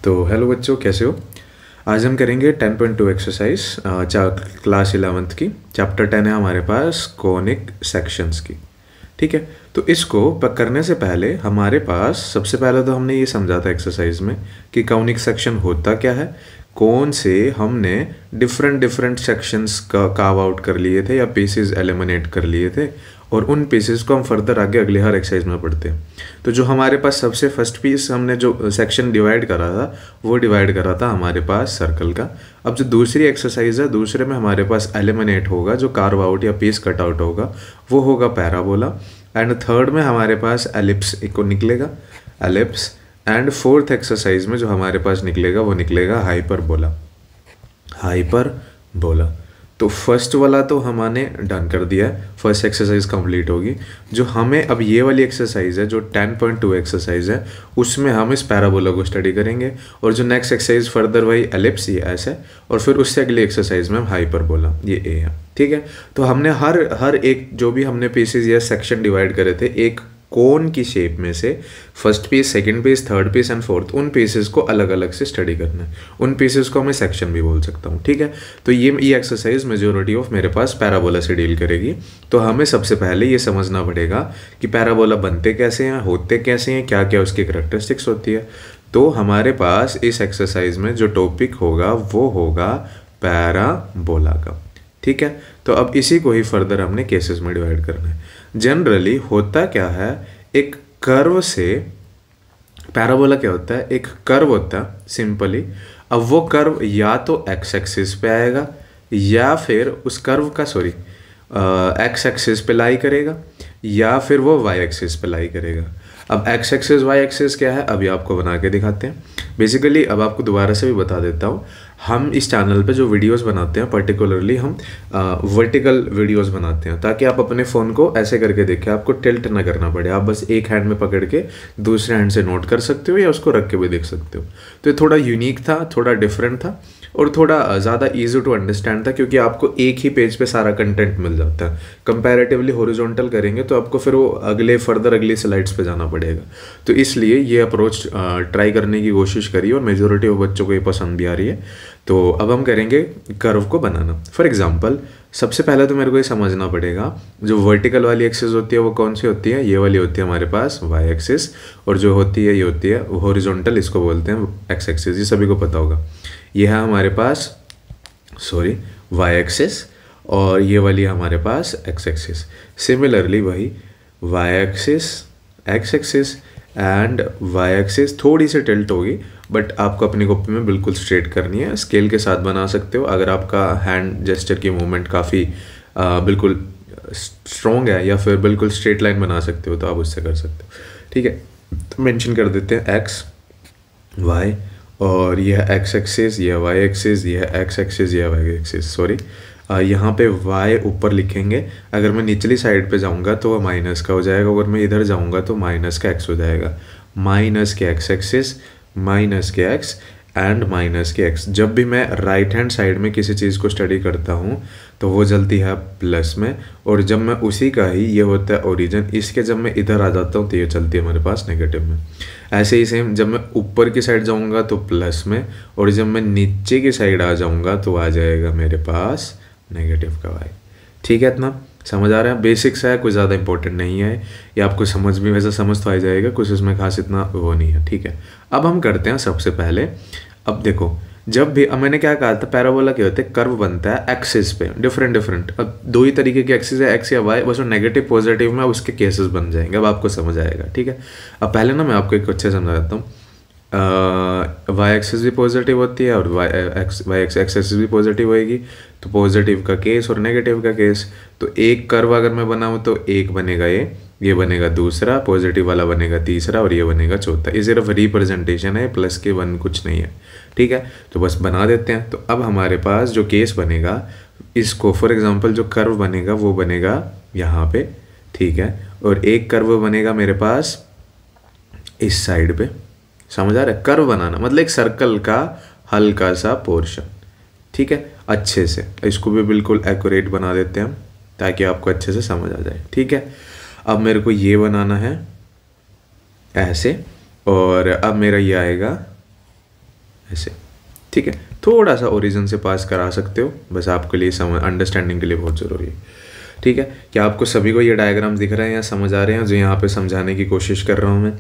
तो हेलो बच्चों, कैसे हो। आज हम करेंगे 10.2 एक्सरसाइज क्लास 11th की। चैप्टर 10 है हमारे पास कोनिक सेक्शंस की। ठीक है, तो इसको करने से पहले हमारे पास सबसे पहले तो हमने ये समझा था एक्सरसाइज में कि कोनिक सेक्शन होता क्या है, कौन से हमने डिफरेंट डिफरेंट सेक्शंस का कार्व आउट कर लिए थे या पीसेस एलिमिनेट कर लिए थे, और उन पीसेस को हम फर्दर आगे अगले हर एक्सरसाइज में पढ़ते हैं। तो जो हमारे पास सबसे फर्स्ट पीस हमने जो सेक्शन डिवाइड करा था वो डिवाइड करा था हमारे पास सर्कल का। अब जो दूसरी एक्सरसाइज है, दूसरे में हमारे पास एलिमिनेट होगा, जो कार्व आउट या पीस कट आउट होगा वो होगा पैराबोला। एंड थर्ड में हमारे पास एलिप्स को निकलेगा, एलिप्स। एंड फोर्थ एक्सरसाइज में जो हमारे पास निकलेगा वो निकलेगा हाइपरबोला, हाइपरबोला। तो फर्स्ट वाला तो हमने डन कर दिया है, फर्स्ट एक्सरसाइज कंप्लीट होगी। जो हमें अब ये वाली एक्सरसाइज है जो 10.2 एक्सरसाइज है, उसमें हम इस पैराबोला को स्टडी करेंगे, और जो नेक्स्ट एक्सरसाइज फर्दर वही एलिप्स, ये ऐसे है, और फिर उससे अगली एक्सरसाइज में हम हाइपरबोला, ये ए है। ठीक है, तो हमने हर एक जो भी हमने पीसेज या सेक्शन डिवाइड करे थे एक कोन की शेप में से, first piece, second piece, third piece and fourth, उन पीसेस को अलग अलग से स्टडी करना है। उन पीसेस को मैं सेक्शन भी बोल सकता हूँ। ठीक है, तो ये एक्सरसाइज मेजोरिटी ऑफ मेरे पास पैराबोला से डील करेगी। तो हमें सबसे पहले ये समझना पड़ेगा कि पैराबोला बनते कैसे हैं, होते कैसे हैं, क्या क्या उसकी करैक्टरिस्टिक्स होती है। तो हमारे पास इस एक्सरसाइज में जो टॉपिक होगा वो होगा पैराबोला का। ठीक है, तो अब इसी को ही फर्दर हमने केसेस में डिवाइड करना है। जनरली होता क्या है, एक कर्व से, पैराबोला क्या होता है, एक कर्व होता है सिंपली। अब वो कर्व या तो एक्स एक्सिस पे आएगा या फिर उस कर्व का एक्स एक्सिस पे लाई करेगा या फिर वो वाई एक्सिस पे लाई करेगा। अब एक्स एक्सिस वाई एक्सिस क्या है अभी आपको बना के दिखाते हैं। बेसिकली अब आपको दोबारा से भी बता देता हूँ, हम इस चैनल पे जो वीडियोस बनाते हैं पर्टिकुलरली हम वर्टिकल वीडियोस बनाते हैं, ताकि आप अपने फ़ोन को ऐसे करके देखें, आपको टिल्ट ना करना पड़े, आप बस एक हैंड में पकड़ के दूसरे हैंड से नोट कर सकते हो या उसको रख के भी देख सकते हो। तो ये थोड़ा यूनिक था, थोड़ा डिफरेंट था, और थोड़ा ज़्यादा ईजी टू अंडरस्टैंड था, क्योंकि आपको एक ही पेज पे सारा कंटेंट मिल जाता है। कंपैरेटिवली हॉरिजॉन्टल करेंगे तो आपको फिर वो अगली स्लाइड्स पे जाना पड़ेगा। तो इसलिए ये अप्रोच ट्राई करने की कोशिश करिए, और मेजोरिटी ऑफ बच्चों को ये पसंद भी आ रही है। तो अब हम करेंगे कर्व को बनाना। फॉर एग्जांपल, सबसे पहले तो मेरे को ये समझना पड़ेगा, जो वर्टिकल वाली एक्सिस होती है वो कौन सी होती है, ये वाली होती है हमारे पास वाई एक्सिस, और जो होती है ये होती है हॉरिजॉन्टल, इसको बोलते हैं एक्स एक्सिस। ये सभी को पता होगा। ये है हमारे पास वाई एक्सिस, और ये वाली हमारे पास एक्स एक्सिस। सिमिलरली वही y axis, x axis and y axis थोड़ी सी टिल्ट होगी, बट आपको अपनी कॉपी में बिल्कुल स्ट्रेट करनी है। स्केल के साथ बना सकते हो, अगर आपका हैंड जेस्चर की मूवमेंट काफ़ी बिल्कुल स्ट्रॉन्ग है, या फिर बिल्कुल स्ट्रेट लाइन बना सकते हो तो आप उससे कर सकते हो। ठीक है, तो मेंशन कर देते हैं एक्स वाई, और यह है एक्स एक्सिस, यह वाई एक्सिस, यह है एक्स एक्सिस, यह वाई एक्सिस। यहाँ पे y ऊपर लिखेंगे, अगर मैं निचली साइड पे जाऊँगा तो वह माइनस का हो जाएगा, अगर मैं इधर जाऊँगा तो माइनस का x हो जाएगा। माइनस के एक्स एक्सिस, माइनस के x एंड माइनस के x। जब भी मैं राइट हैंड साइड में किसी चीज़ को स्टडी करता हूँ तो वो चलती है प्लस में, और जब मैं उसी का ही, ये होता है ओरिजिन, इसके जब मैं इधर आ जाता हूँ तो ये चलती है हमारे पास नेगेटिव में। ऐसे ही सेम, जब मैं ऊपर की साइड जाऊँगा तो प्लस में, और जब मैं नीचे की साइड आ जाऊँगा तो आ जाएगा मेरे पास नेगेटिव का y। ठीक है, इतना समझ आ रहा है। बेसिक्स है, कोई ज़्यादा इंपॉर्टेंट नहीं है, ये आपको समझ भी वैसे समझ तो आ जाएगा, कुछ इसमें खास इतना वो नहीं है। ठीक है, अब हम करते हैं सबसे पहले। अब देखो, जब भी, अब मैंने क्या कहा था, पैराबोला क्या होता है, कर्व बनता है एक्सिस पे, डिफरेंट। अब दो ही तरीके के एक्सिस है, एक्स या वाई, बस वो नेगेटिव पॉजिटिव में उसके केसेस बन जाएंगे, अब आपको समझ आएगा। ठीक है, अब पहले ना मैं आपको एक अच्छे समझा देता हूँ। वाई एक्सिस भी पॉजिटिव होती है और वाई एक्स एक्सिस भी पॉजिटिव होएगी, तो पॉजिटिव का केस और नेगेटिव का केस। तो एक कर्व अगर मैं बनाऊँ तो एक बनेगा ये बनेगा दूसरा, पॉजिटिव वाला बनेगा तीसरा, और ये बनेगा चौथा। ये सिर्फ रिप्रेजेंटेशन है, प्लस के वन कुछ नहीं है। ठीक है, तो बस बना देते हैं। तो अब हमारे पास जो केस बनेगा, इसको फॉर एग्जांपल जो कर्व बनेगा वो बनेगा यहाँ पे। ठीक है, और एक कर्व बनेगा मेरे पास इस साइड पे। समझ आ रहा है, कर्व बनाना मतलब एक सर्कल का हल्का सा पोर्शन। ठीक है, अच्छे से इसको भी बिल्कुल एक्यूरेट बना देते हैं हम, ताकि आपको अच्छे से समझ आ जाए। ठीक है, अब मेरे को ये बनाना है ऐसे, और अब मेरा ये आएगा ऐसे, ठीक है। थोड़ा सा ओरिजिन से पास करा सकते हो, बस आपके लिए समझ अंडरस्टैंडिंग के लिए बहुत ज़रूरी है, ठीक है। क्या आपको सभी को ये डायग्राम दिख रहे हैं या समझ आ रहे हैं जो यहाँ पे समझाने की कोशिश कर रहा हूँ मैं,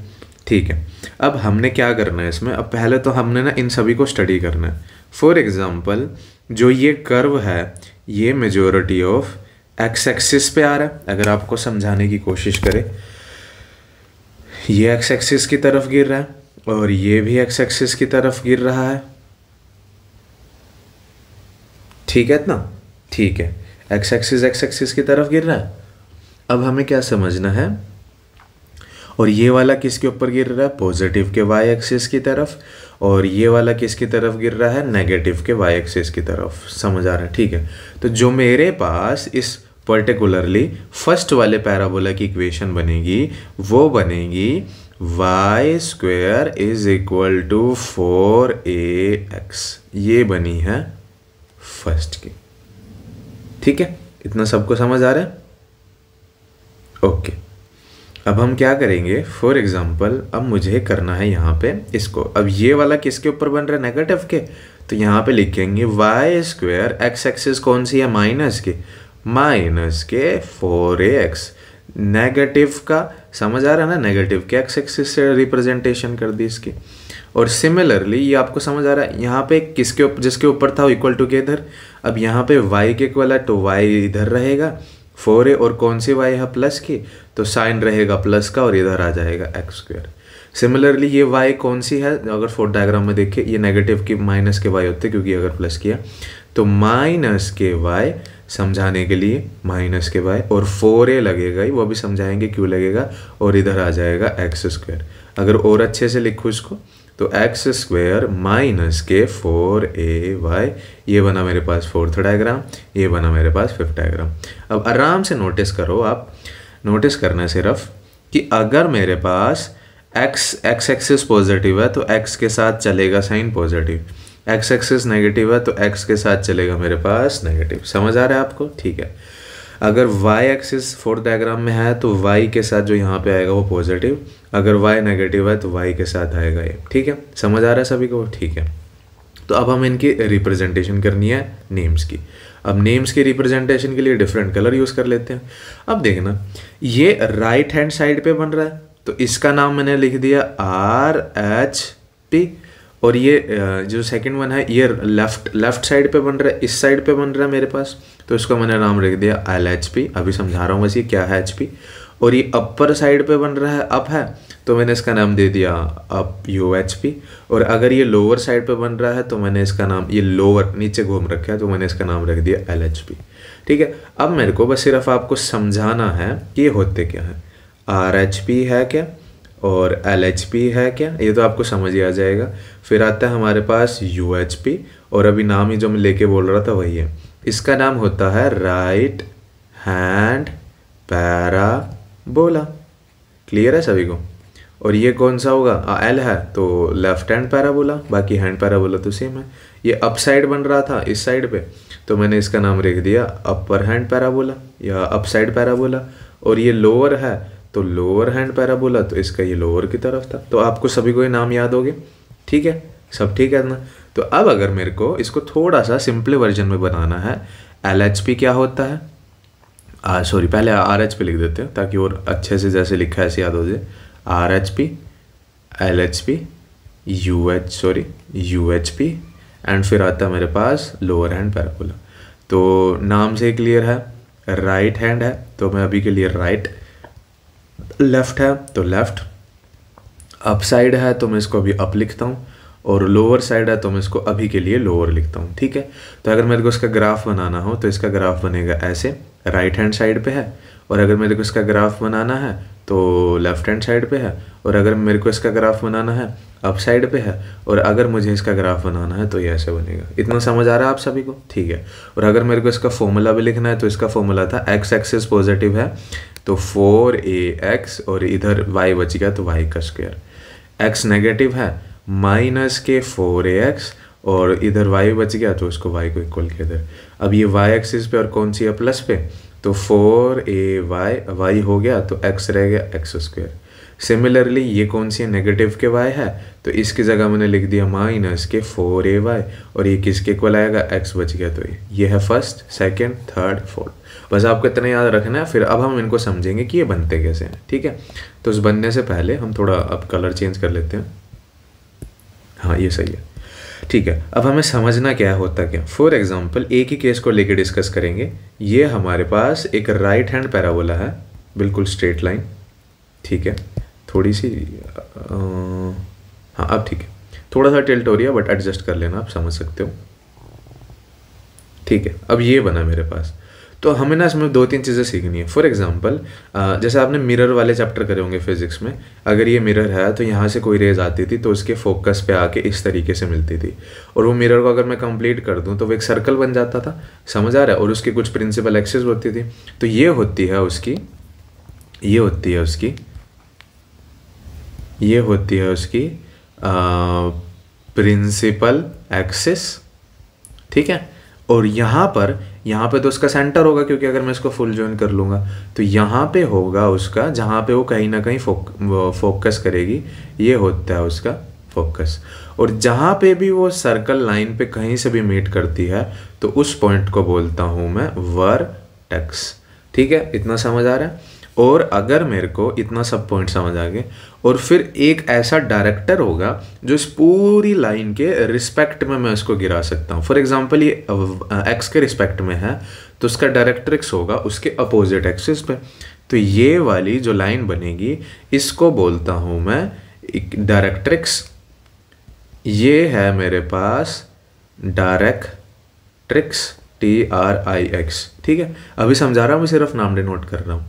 ठीक है। अब हमने क्या करना है इसमें, अब पहले तो हमने ना इन सभी को स्टडी करना है। फॉर एग्जाम्पल जो ये कर्व है ये मेजोरिटी ऑफ एक्स एक्सिस पे आ रहा है, अगर आपको समझाने की कोशिश करें, ये एक्स एक्सिस की तरफ गिर रहा है और ये भी एक्स एक्सिस की तरफ गिर रहा है, ठीक है ना, ठीक है। एक्स एक्सिस की तरफ गिर रहा है। अब हमें क्या समझना है, और ये वाला किसके ऊपर गिर रहा है, पॉजिटिव के वाई एक्सिस की तरफ, और ये वाला किसकी तरफ गिर रहा है, नेगेटिव के वाई एक्सिस की तरफ, समझ आ रहा है, ठीक है। तो जो मेरे पास इस पर्टिकुलरली फर्स्ट वाले पैराबोला की इक्वेशन बनेगी वो बनेगी y square is equal to 4ax, ये बनी है फर्स्ट की, ठीक है। इतना सबको समझ आ रहा है, ओके। अब हम क्या करेंगे, फॉर एग्जाम्पल अब मुझे करना है यहाँ पे इसको, अब ये वाला किसके ऊपर बन रहा है, नेगेटिव के, तो यहाँ पे लिखेंगे वाई स्क्वेयर, एक्स एक्सिस कौन सी है, माइनस के 4ax, नेगेटिव का समझ आ रहा है ना, नेगेटिव के एक्स एक्सिस से रिप्रेजेंटेशन कर दी इसकी। और सिमिलरली ये आपको समझ आ रहा है, यहाँ पे किसके ऊपर, जिसके ऊपर था इक्वल टू के इधर, अब यहाँ पे y के इक्वल है तो y इधर रहेगा 4a, और कौन सी y है, प्लस की, तो साइन रहेगा प्लस का और इधर आ जाएगा एक्स स्क्वायर। सिमिलरली ये y कौन सी है, अगर फोर्थ डायग्राम में देखिए ये नेगेटिव की माइनस के y होते, क्योंकि अगर प्लस किया तो माइनस के y, समझाने के लिए माइनस के y, और 4a लगेगा ही, वो भी समझाएंगे क्यों लगेगा, और इधर आ जाएगा एक्स स्क्वायर। अगर और अच्छे से लिखूँ इसको तो एक्स स्क्वायर माइनस के 4ay, ये बना मेरे पास फोर्थ डायग्राम, ये बना मेरे पास फिफ्थ डायग्राम। अब आराम से नोटिस करो, आप नोटिस करना है सिर्फ कि अगर मेरे पास एक्स एक्सिस पॉजिटिव है तो एक्स के साथ चलेगा sign positive, x axis negative है तो एक्स के साथ चलेगा मेरे पास नेगेटिव, समझ आ रहा है आपको, ठीक है। अगर y एक्सिस फोर्थ डायग्राम में है तो y के साथ जो यहाँ पे आएगा वो पॉजिटिव, अगर y नेगेटिव है तो y के साथ आएगा ये, ठीक है। समझ आ रहा है सभी को, ठीक है। तो अब हम इनकी रिप्रेजेंटेशन करनी है नेम्स की। अब नेम्स की रिप्रेजेंटेशन के लिए डिफरेंट कलर यूज़ कर लेते हैं। अब देखना ये राइट हैंड साइड पे बन रहा है तो इसका नाम मैंने लिख दिया RHP, और ये जो सेकंड वन है ये लेफ्ट साइड पे बन रहा है, इस साइड पे बन रहा है मेरे पास, तो इसको मैंने नाम रख दिया LHP। अभी समझा रहा हूँ बस ये क्या है HP। और ये अपर साइड पे बन रहा है, अप है, तो मैंने इसका नाम दे दिया अप UHP। और अगर ये लोअर साइड पे बन रहा है तो मैंने इसका नाम, ये लोअर नीचे घूम रखा है तो मैंने इसका नाम रख दिया LHP, ठीक है। अब मेरे को बस सिर्फ आपको समझाना है कि ये होते क्या है, RHP है क्या और LHP है क्या, ये तो आपको समझ ही आ जाएगा। फिर आता है हमारे पास UHP, और अभी नाम ही जो मैं लेके बोल रहा था वही है, इसका नाम होता है राइट हैंड पैराबोला, क्लियर है सभी को। और ये कौन सा होगा, L है तो लेफ्ट हैंड पैराबोला, बाकी हैंड पैराबोला तो सेम है। ये अप साइड बन रहा था इस साइड पे तो मैंने इसका नाम रख दिया अपर हैंड पैराबोला या अप साइड पैराबोला, और ये लोअर है तो लोअर हैंड पैराबोला, तो इसका ये लोअर की तरफ था। तो आपको सभी को ये नाम याद हो गए, ठीक है, सब ठीक है ना। तो अब अगर मेरे को इसको थोड़ा सा सिंपल वर्जन में बनाना है, LHP क्या होता है, सॉरी पहले RHP लिख देते हैं ताकि और अच्छे से जैसे लिखा है ऐसे याद हो जाए, RHP LHP UHP एंड फिर आता है मेरे पास लोअर हैंड पैराबोला। तो नाम से क्लियर है, राइट हैंड है तो मैं अभी के लिए राइट, लेफ्ट है तो लेफ्ट, अप साइड है तो मैं इसको अभी अप लिखता हूँ, और लोअर साइड है तो मैं इसको अभी के लिए लोअर लिखता हूँ, ठीक है। तो अगर मेरे को इसका ग्राफ बनाना हो तो इसका ग्राफ बनेगा ऐसे, राइट हैंड साइड पे है, और अगर मेरे को इसका ग्राफ बनाना है तो लेफ्ट हैंड साइड पे है, और अगर मेरे को इसका ग्राफ बनाना है अप साइड पे है, और अगर मुझे इसका ग्राफ बनाना है तो ये ऐसे बनेगा। इतना समझ आ रहा है आप सभी को, ठीक है। और अगर मेरे को इसका फॉर्मूला भी लिखना है तो इसका फॉर्मूला था एक्स एक्सिस पॉजिटिव है तो 4ax, और इधर y बच गया तो y का स्क्वायर, x नेगेटिव है माइनस के 4ax, और इधर y बच गया तो उसको y को इक्वल किया इधर। अब ये y एक्सिस पे और कौन सी है प्लस पे, तो 4ay y हो गया तो x रह गया x स्क्वायर। सिमिलरली ये कौन सी है, नेगेटिव के y है, तो इसकी जगह मैंने लिख दिया माइनस के 4ay, और ये किसके इक्वल आएगा, x बच गया। तो ये है फर्स्ट, सेकेंड, थर्ड, फोर्थ। बस आपको इतना याद रखना है। फिर अब हम इनको समझेंगे कि ये बनते कैसे हैं, ठीक है। तो उस बनने से पहले हम थोड़ा अब कलर चेंज कर लेते हैं। हाँ ये सही है, ठीक है। अब हमें समझना क्या होता क्या। फॉर एग्जांपल एक ही केस को लेके डिस्कस करेंगे। ये हमारे पास एक राइट हैंड पैराबोला है, बिल्कुल स्ट्रेट लाइन, ठीक है। थोड़ी सी हाँ अब ठीक है, थोड़ा सा टिल्ट हो रही है बट एडजस्ट कर लेना, आप समझ सकते हो, ठीक है। अब ये बना मेरे पास, तो हमें ना इसमें 2-3 चीज़ें सीखनी है। फॉर एग्जांपल जैसे आपने मिरर वाले चैप्टर करे होंगे फिजिक्स में, अगर ये मिरर है तो यहाँ से कोई रेज आती थी तो उसके फोकस पे आके इस तरीके से मिलती थी, और वो मिरर को अगर मैं कंप्लीट कर दूँ तो वो एक सर्कल बन जाता था, समझ आ रहा है। और उसकी कुछ प्रिंसिपल एक्सिस होती थी, तो ये होती है उसकी, ये होती है उसकी, ये होती है उसकी प्रिंसिपल एक्सिस, ठीक है। और यहाँ पे तो उसका सेंटर होगा, क्योंकि अगर मैं इसको फुल जॉइन कर लूँगा तो यहाँ पे होगा उसका, जहाँ पे वो कहीं ना कहीं फोकस करेगी, ये होता है उसका फोकस। और जहाँ पे भी वो सर्कल लाइन पे कहीं से भी मीट करती है तो उस पॉइंट को बोलता हूँ मैं वर्टेक्स, ठीक है। इतना समझ आ रहा है। और अगर मेरे को इतना सब पॉइंट समझ आ गए, और फिर एक ऐसा डायरेक्टर होगा जो इस पूरी लाइन के रिस्पेक्ट में मैं उसको गिरा सकता हूँ। फॉर एग्जांपल ये एक्स के रिस्पेक्ट में है तो उसका डायरेक्ट्रिक्स होगा उसके अपोजिट एक्सिस पे। तो ये वाली जो लाइन बनेगी इसको बोलता हूँ मैं डायरेक्ट्रिक्स। ये है मेरे पास डायरेक्ट्रिक्स, TRIX, ठीक है। अभी समझा रहा हूँ, मैं सिर्फ नाम डिनोट कर रहा हूँ।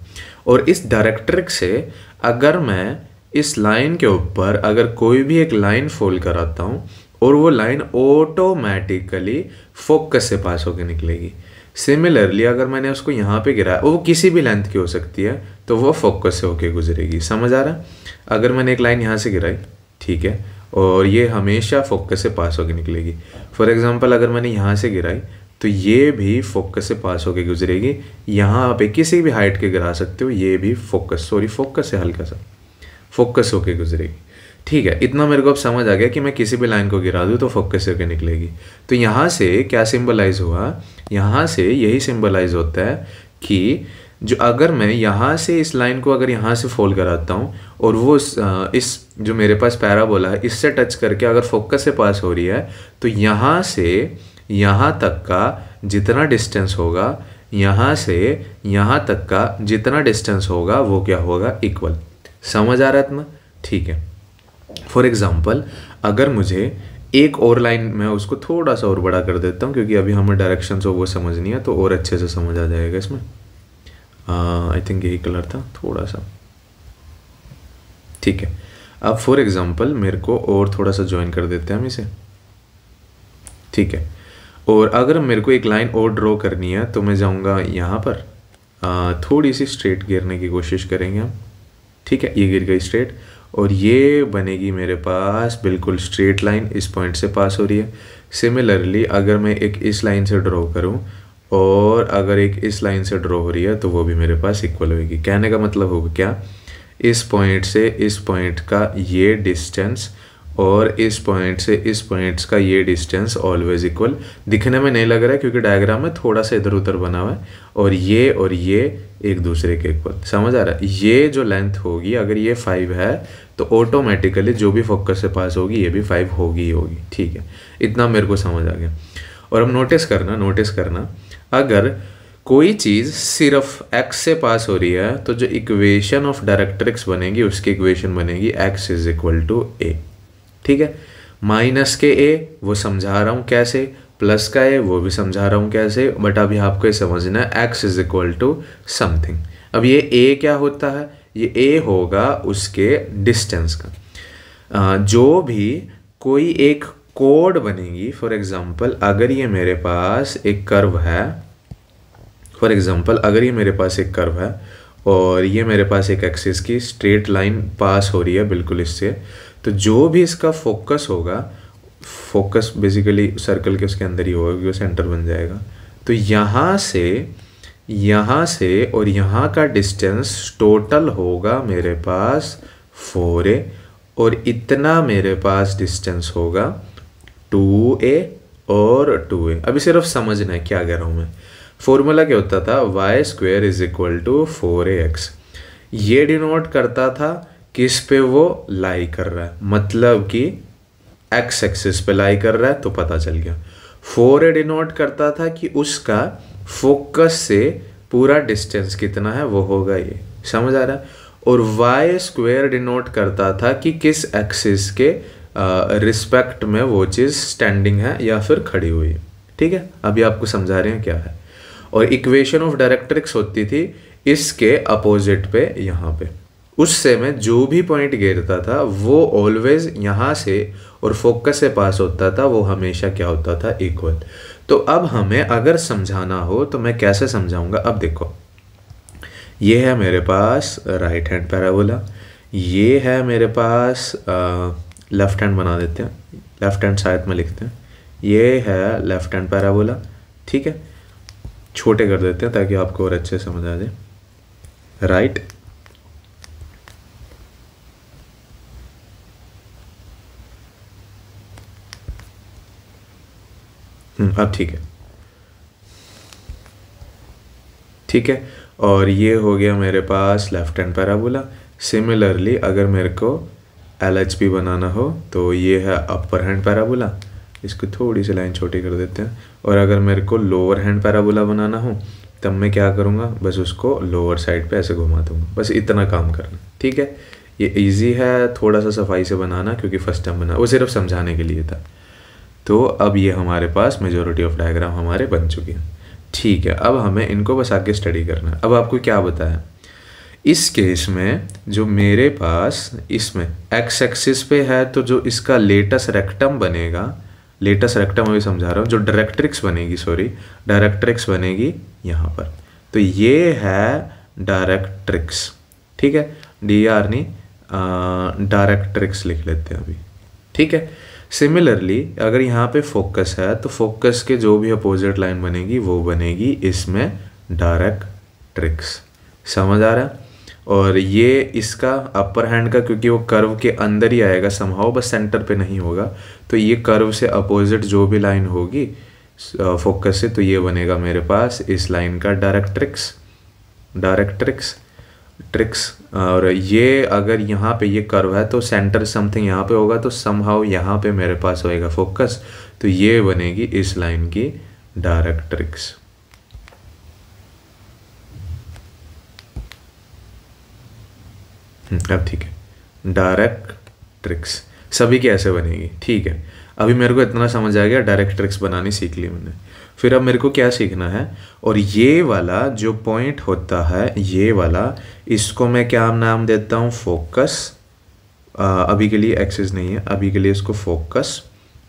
और इस डायरेक्ट्रिक्स से अगर मैं इस लाइन के ऊपर अगर कोई भी एक लाइन फोल्ड कराता हूँ और वो लाइन ऑटोमेटिकली फोकस से पास होकर निकलेगी। सिमिलरली अगर मैंने उसको यहाँ पे गिराया, वो किसी भी लेंथ की हो सकती है, तो वो फोकस से होके गुजरेगी, समझ आ रहा है। अगर मैंने एक लाइन यहाँ से गिराई, ठीक है, और ये हमेशा फोकस से पास होकर निकलेगी। फॉर एग्जांपल अगर मैंने यहाँ से गिराई तो ये भी फोकस से पास होकर गुजरेगी। यहाँ पे किसी भी हाइट के गिरा सकते हो, ये भी फोकस से हल्का सा फोकस होकर गुजरेगी, ठीक है। इतना मेरे को अब समझ आ गया कि मैं किसी भी लाइन को गिरा दूँ तो फोकस से होकर निकलेगी। तो यहाँ से क्या सिंबलाइज हुआ, यहाँ से यही सिंबलाइज होता है कि जो अगर मैं यहाँ से इस लाइन को अगर यहाँ से फोल्ड कराता हूँ और वो इस जो मेरे पास पैराबोला है इससे टच करके अगर फोकस से पास हो रही है, तो यहाँ से यहाँ तक का जितना डिस्टेंस होगा, यहाँ से यहाँ तक का जितना डिस्टेंस होगा वो क्या होगा, इक्वल। समझ आ रहा है इतना, ठीक है। फॉर एग्जांपल अगर मुझे एक और लाइन, मैं उसको थोड़ा सा और बड़ा कर देता हूँ क्योंकि अभी हमें डायरेक्शंस वो समझनी है तो और अच्छे से समझ आ जाएगा इसमें। आई थिंक यही कलर था थोड़ा सा, ठीक है। अब फॉर एग्जांपल मेरे को और थोड़ा सा ज्वाइन कर देते हैं हम इसे, ठीक है। और अगर मेरे को एक लाइन और ड्रॉ करनी है तो मैं जाऊंगा यहाँ पर, थोड़ी सी स्ट्रेट गिरने की कोशिश करेंगे हम, ठीक है। ये गिर गई स्ट्रेट और ये बनेगी मेरे पास बिल्कुल स्ट्रेट लाइन, इस पॉइंट से पास हो रही है। सिमिलरली अगर मैं एक इस लाइन से ड्रॉ करूँ और अगर एक इस लाइन से ड्रॉ हो रही है तो वो भी मेरे पास इक्वल होगी। कहने का मतलब होगा क्या, इस पॉइंट से इस पॉइंट का ये डिस्टेंस और इस पॉइंट से इस पॉइंट्स का ये डिस्टेंस ऑलवेज इक्वल। दिखने में नहीं लग रहा है क्योंकि डायग्राम में थोड़ा सा इधर उधर बना हुआ है, और ये एक दूसरे के इक्वल, समझ आ रहा है। ये जो लेंथ होगी अगर ये 5 है तो ऑटोमेटिकली जो भी फोकस से पास होगी ये भी 5 होगी ही होगी, ठीक है। इतना मेरे को समझ आ गया। और अब नोटिस करना अगर कोई चीज़ सिर्फ x से पास हो रही है तो जो इक्वेशन ऑफ डायरेक्ट्रिक्स बनेगी उसकी इक्वेशन बनेगी x is equal to a, ठीक है। माइनस के a वो समझा रहा हूँ कैसे, प्लस का a वो भी समझा रहा हूँ कैसे, बट अभी आपको ये समझना है x is equal to something. अब ये a क्या होता है, ये a होगा उसके डिस्टेंस का। जो भी कोई एक कोड बनेगी, फॉर एग्जांपल अगर ये मेरे पास एक कर्व है, फॉर एग्जांपल अगर ये मेरे पास एक कर्व है और ये मेरे पास एक एक्सिस की स्ट्रेट लाइन पास हो रही है बिल्कुल इससे, तो जो भी इसका फोकस होगा, फोकस बेसिकली सर्कल के उसके अंदर ही होगा क्योंकि वो सेंटर बन जाएगा। तो यहाँ से और यहाँ का डिस्टेंस टोटल होगा मेरे पास 4a, और इतना मेरे पास डिस्टेंस होगा 2a और 2a। अभी सिर्फ समझना है क्या कह रहा हूँ मैं। फॉर्मूला क्या होता था, y square is equal to 4ax। ये डिनोट करता था किस पे वो लाई कर रहा है, मतलब कि एक्स एक्सिस पे लाई कर रहा है, तो पता चल गया। 4a डिनोट करता था कि उसका फोकस से पूरा डिस्टेंस कितना है, वो होगा ये, समझ आ रहा है। और वाई स्क्वेयर डिनोट करता था कि किस एक्सिस के रिस्पेक्ट में वो चीज़ स्टैंडिंग है या फिर खड़ी हुई है। ठीक है, अभी आपको समझा रहे हैं क्या है। और इक्वेशन ऑफ डायरेक्ट्रिक्स होती थी इसके अपोजिट पे, यहाँ पे। उससे मैं जो भी पॉइंट घेरता था वो ऑलवेज यहाँ से और फोकस से पास होता था, वो हमेशा क्या होता था, इक्वल। तो अब हमें अगर समझाना हो तो मैं कैसे समझाऊंगा। अब देखो, ये है मेरे पास राइट हैंड पैराबोला, ये है मेरे पास लेफ्ट हैंड बना देते हैं, लेफ्ट हैंड साइड में लिखते हैं, ये है लेफ्ट हैंड पैराबोला। ठीक है, छोटे कर देते हैं ताकि आपको और अच्छे समझ आ जाए। राइट, अब ठीक है, ठीक है। और ये हो गया मेरे पास लेफ्ट हैंड पैराबोला। सिमिलरली अगर मेरे को LHP बनाना हो तो ये है अपर हैंड पैराबोला, इसको थोड़ी सी लाइन छोटी कर देते हैं। और अगर मेरे को लोअर हैंड पैराबोला बनाना हो तब मैं क्या करूँगा, बस उसको लोअर साइड पे ऐसे घुमा दूँगा, बस इतना काम करना। ठीक है, ये इजी है थोड़ा सा सफाई से बनाना, क्योंकि फर्स्ट टाइम बना, वो सिर्फ समझाने के लिए था। तो अब ये हमारे पास मेजॉरिटी ऑफ डायग्राम हमारे बन चुके हैं। ठीक है, अब हमें इनको बस आगे स्टडी करना है। अब आपको क्या बताया, इस केस में जो मेरे पास इसमें एक्स एक्सिस पे है, तो जो इसका लेटस रेक्टम बनेगा, लेटस रेक्टम अभी समझा रहा हूँ, जो डायरेक्ट्रिक्स बनेगी, सॉरी डायरेक्ट्रिक्स बनेगी यहाँ पर। तो ये है डायरेक्ट्रिक्स। ठीक है, DR नहीं, डायरेक्ट्रिक्स लिख लेते हैं अभी। ठीक है, सिमिलरली अगर यहाँ पे फोकस है तो फोकस के जो भी अपोजिट लाइन बनेगी वो बनेगी इसमें डायरेक्ट्रिक्स। समझ आ रहा है। और ये इसका अपर हैंड का, क्योंकि वो कर्व के अंदर ही आएगा समहाउ, बस सेंटर पे नहीं होगा, तो ये कर्व से अपोजिट जो भी लाइन होगी फोकस से, तो ये बनेगा मेरे पास इस लाइन का डायरेक्ट्रिक्स, डायरेक्ट्रिक्स ट्रिक्स। और ये अगर यहाँ पे ये कर्व है तो सेंटर समथिंग यहाँ पे होगा, तो समहाउ यहाँ पे मेरे पास होएगा फोकस, तो ये बनेगी इस लाइन की डायरेक्ट्रिक्स। अब ठीक है, डायरेक्ट्रिक्स सभी की ऐसे बनेगी। ठीक है, अभी मेरे को इतना समझ आ गया, डायरेक्ट्रिक्स बनानी सीख ली मैंने। फिर अब मेरे को क्या सीखना है, और ये वाला जो पॉइंट होता है, ये वाला, इसको मैं क्या नाम देता हूँ, फोकस। अभी के लिए एक्सिस नहीं है, अभी के लिए इसको फोकस,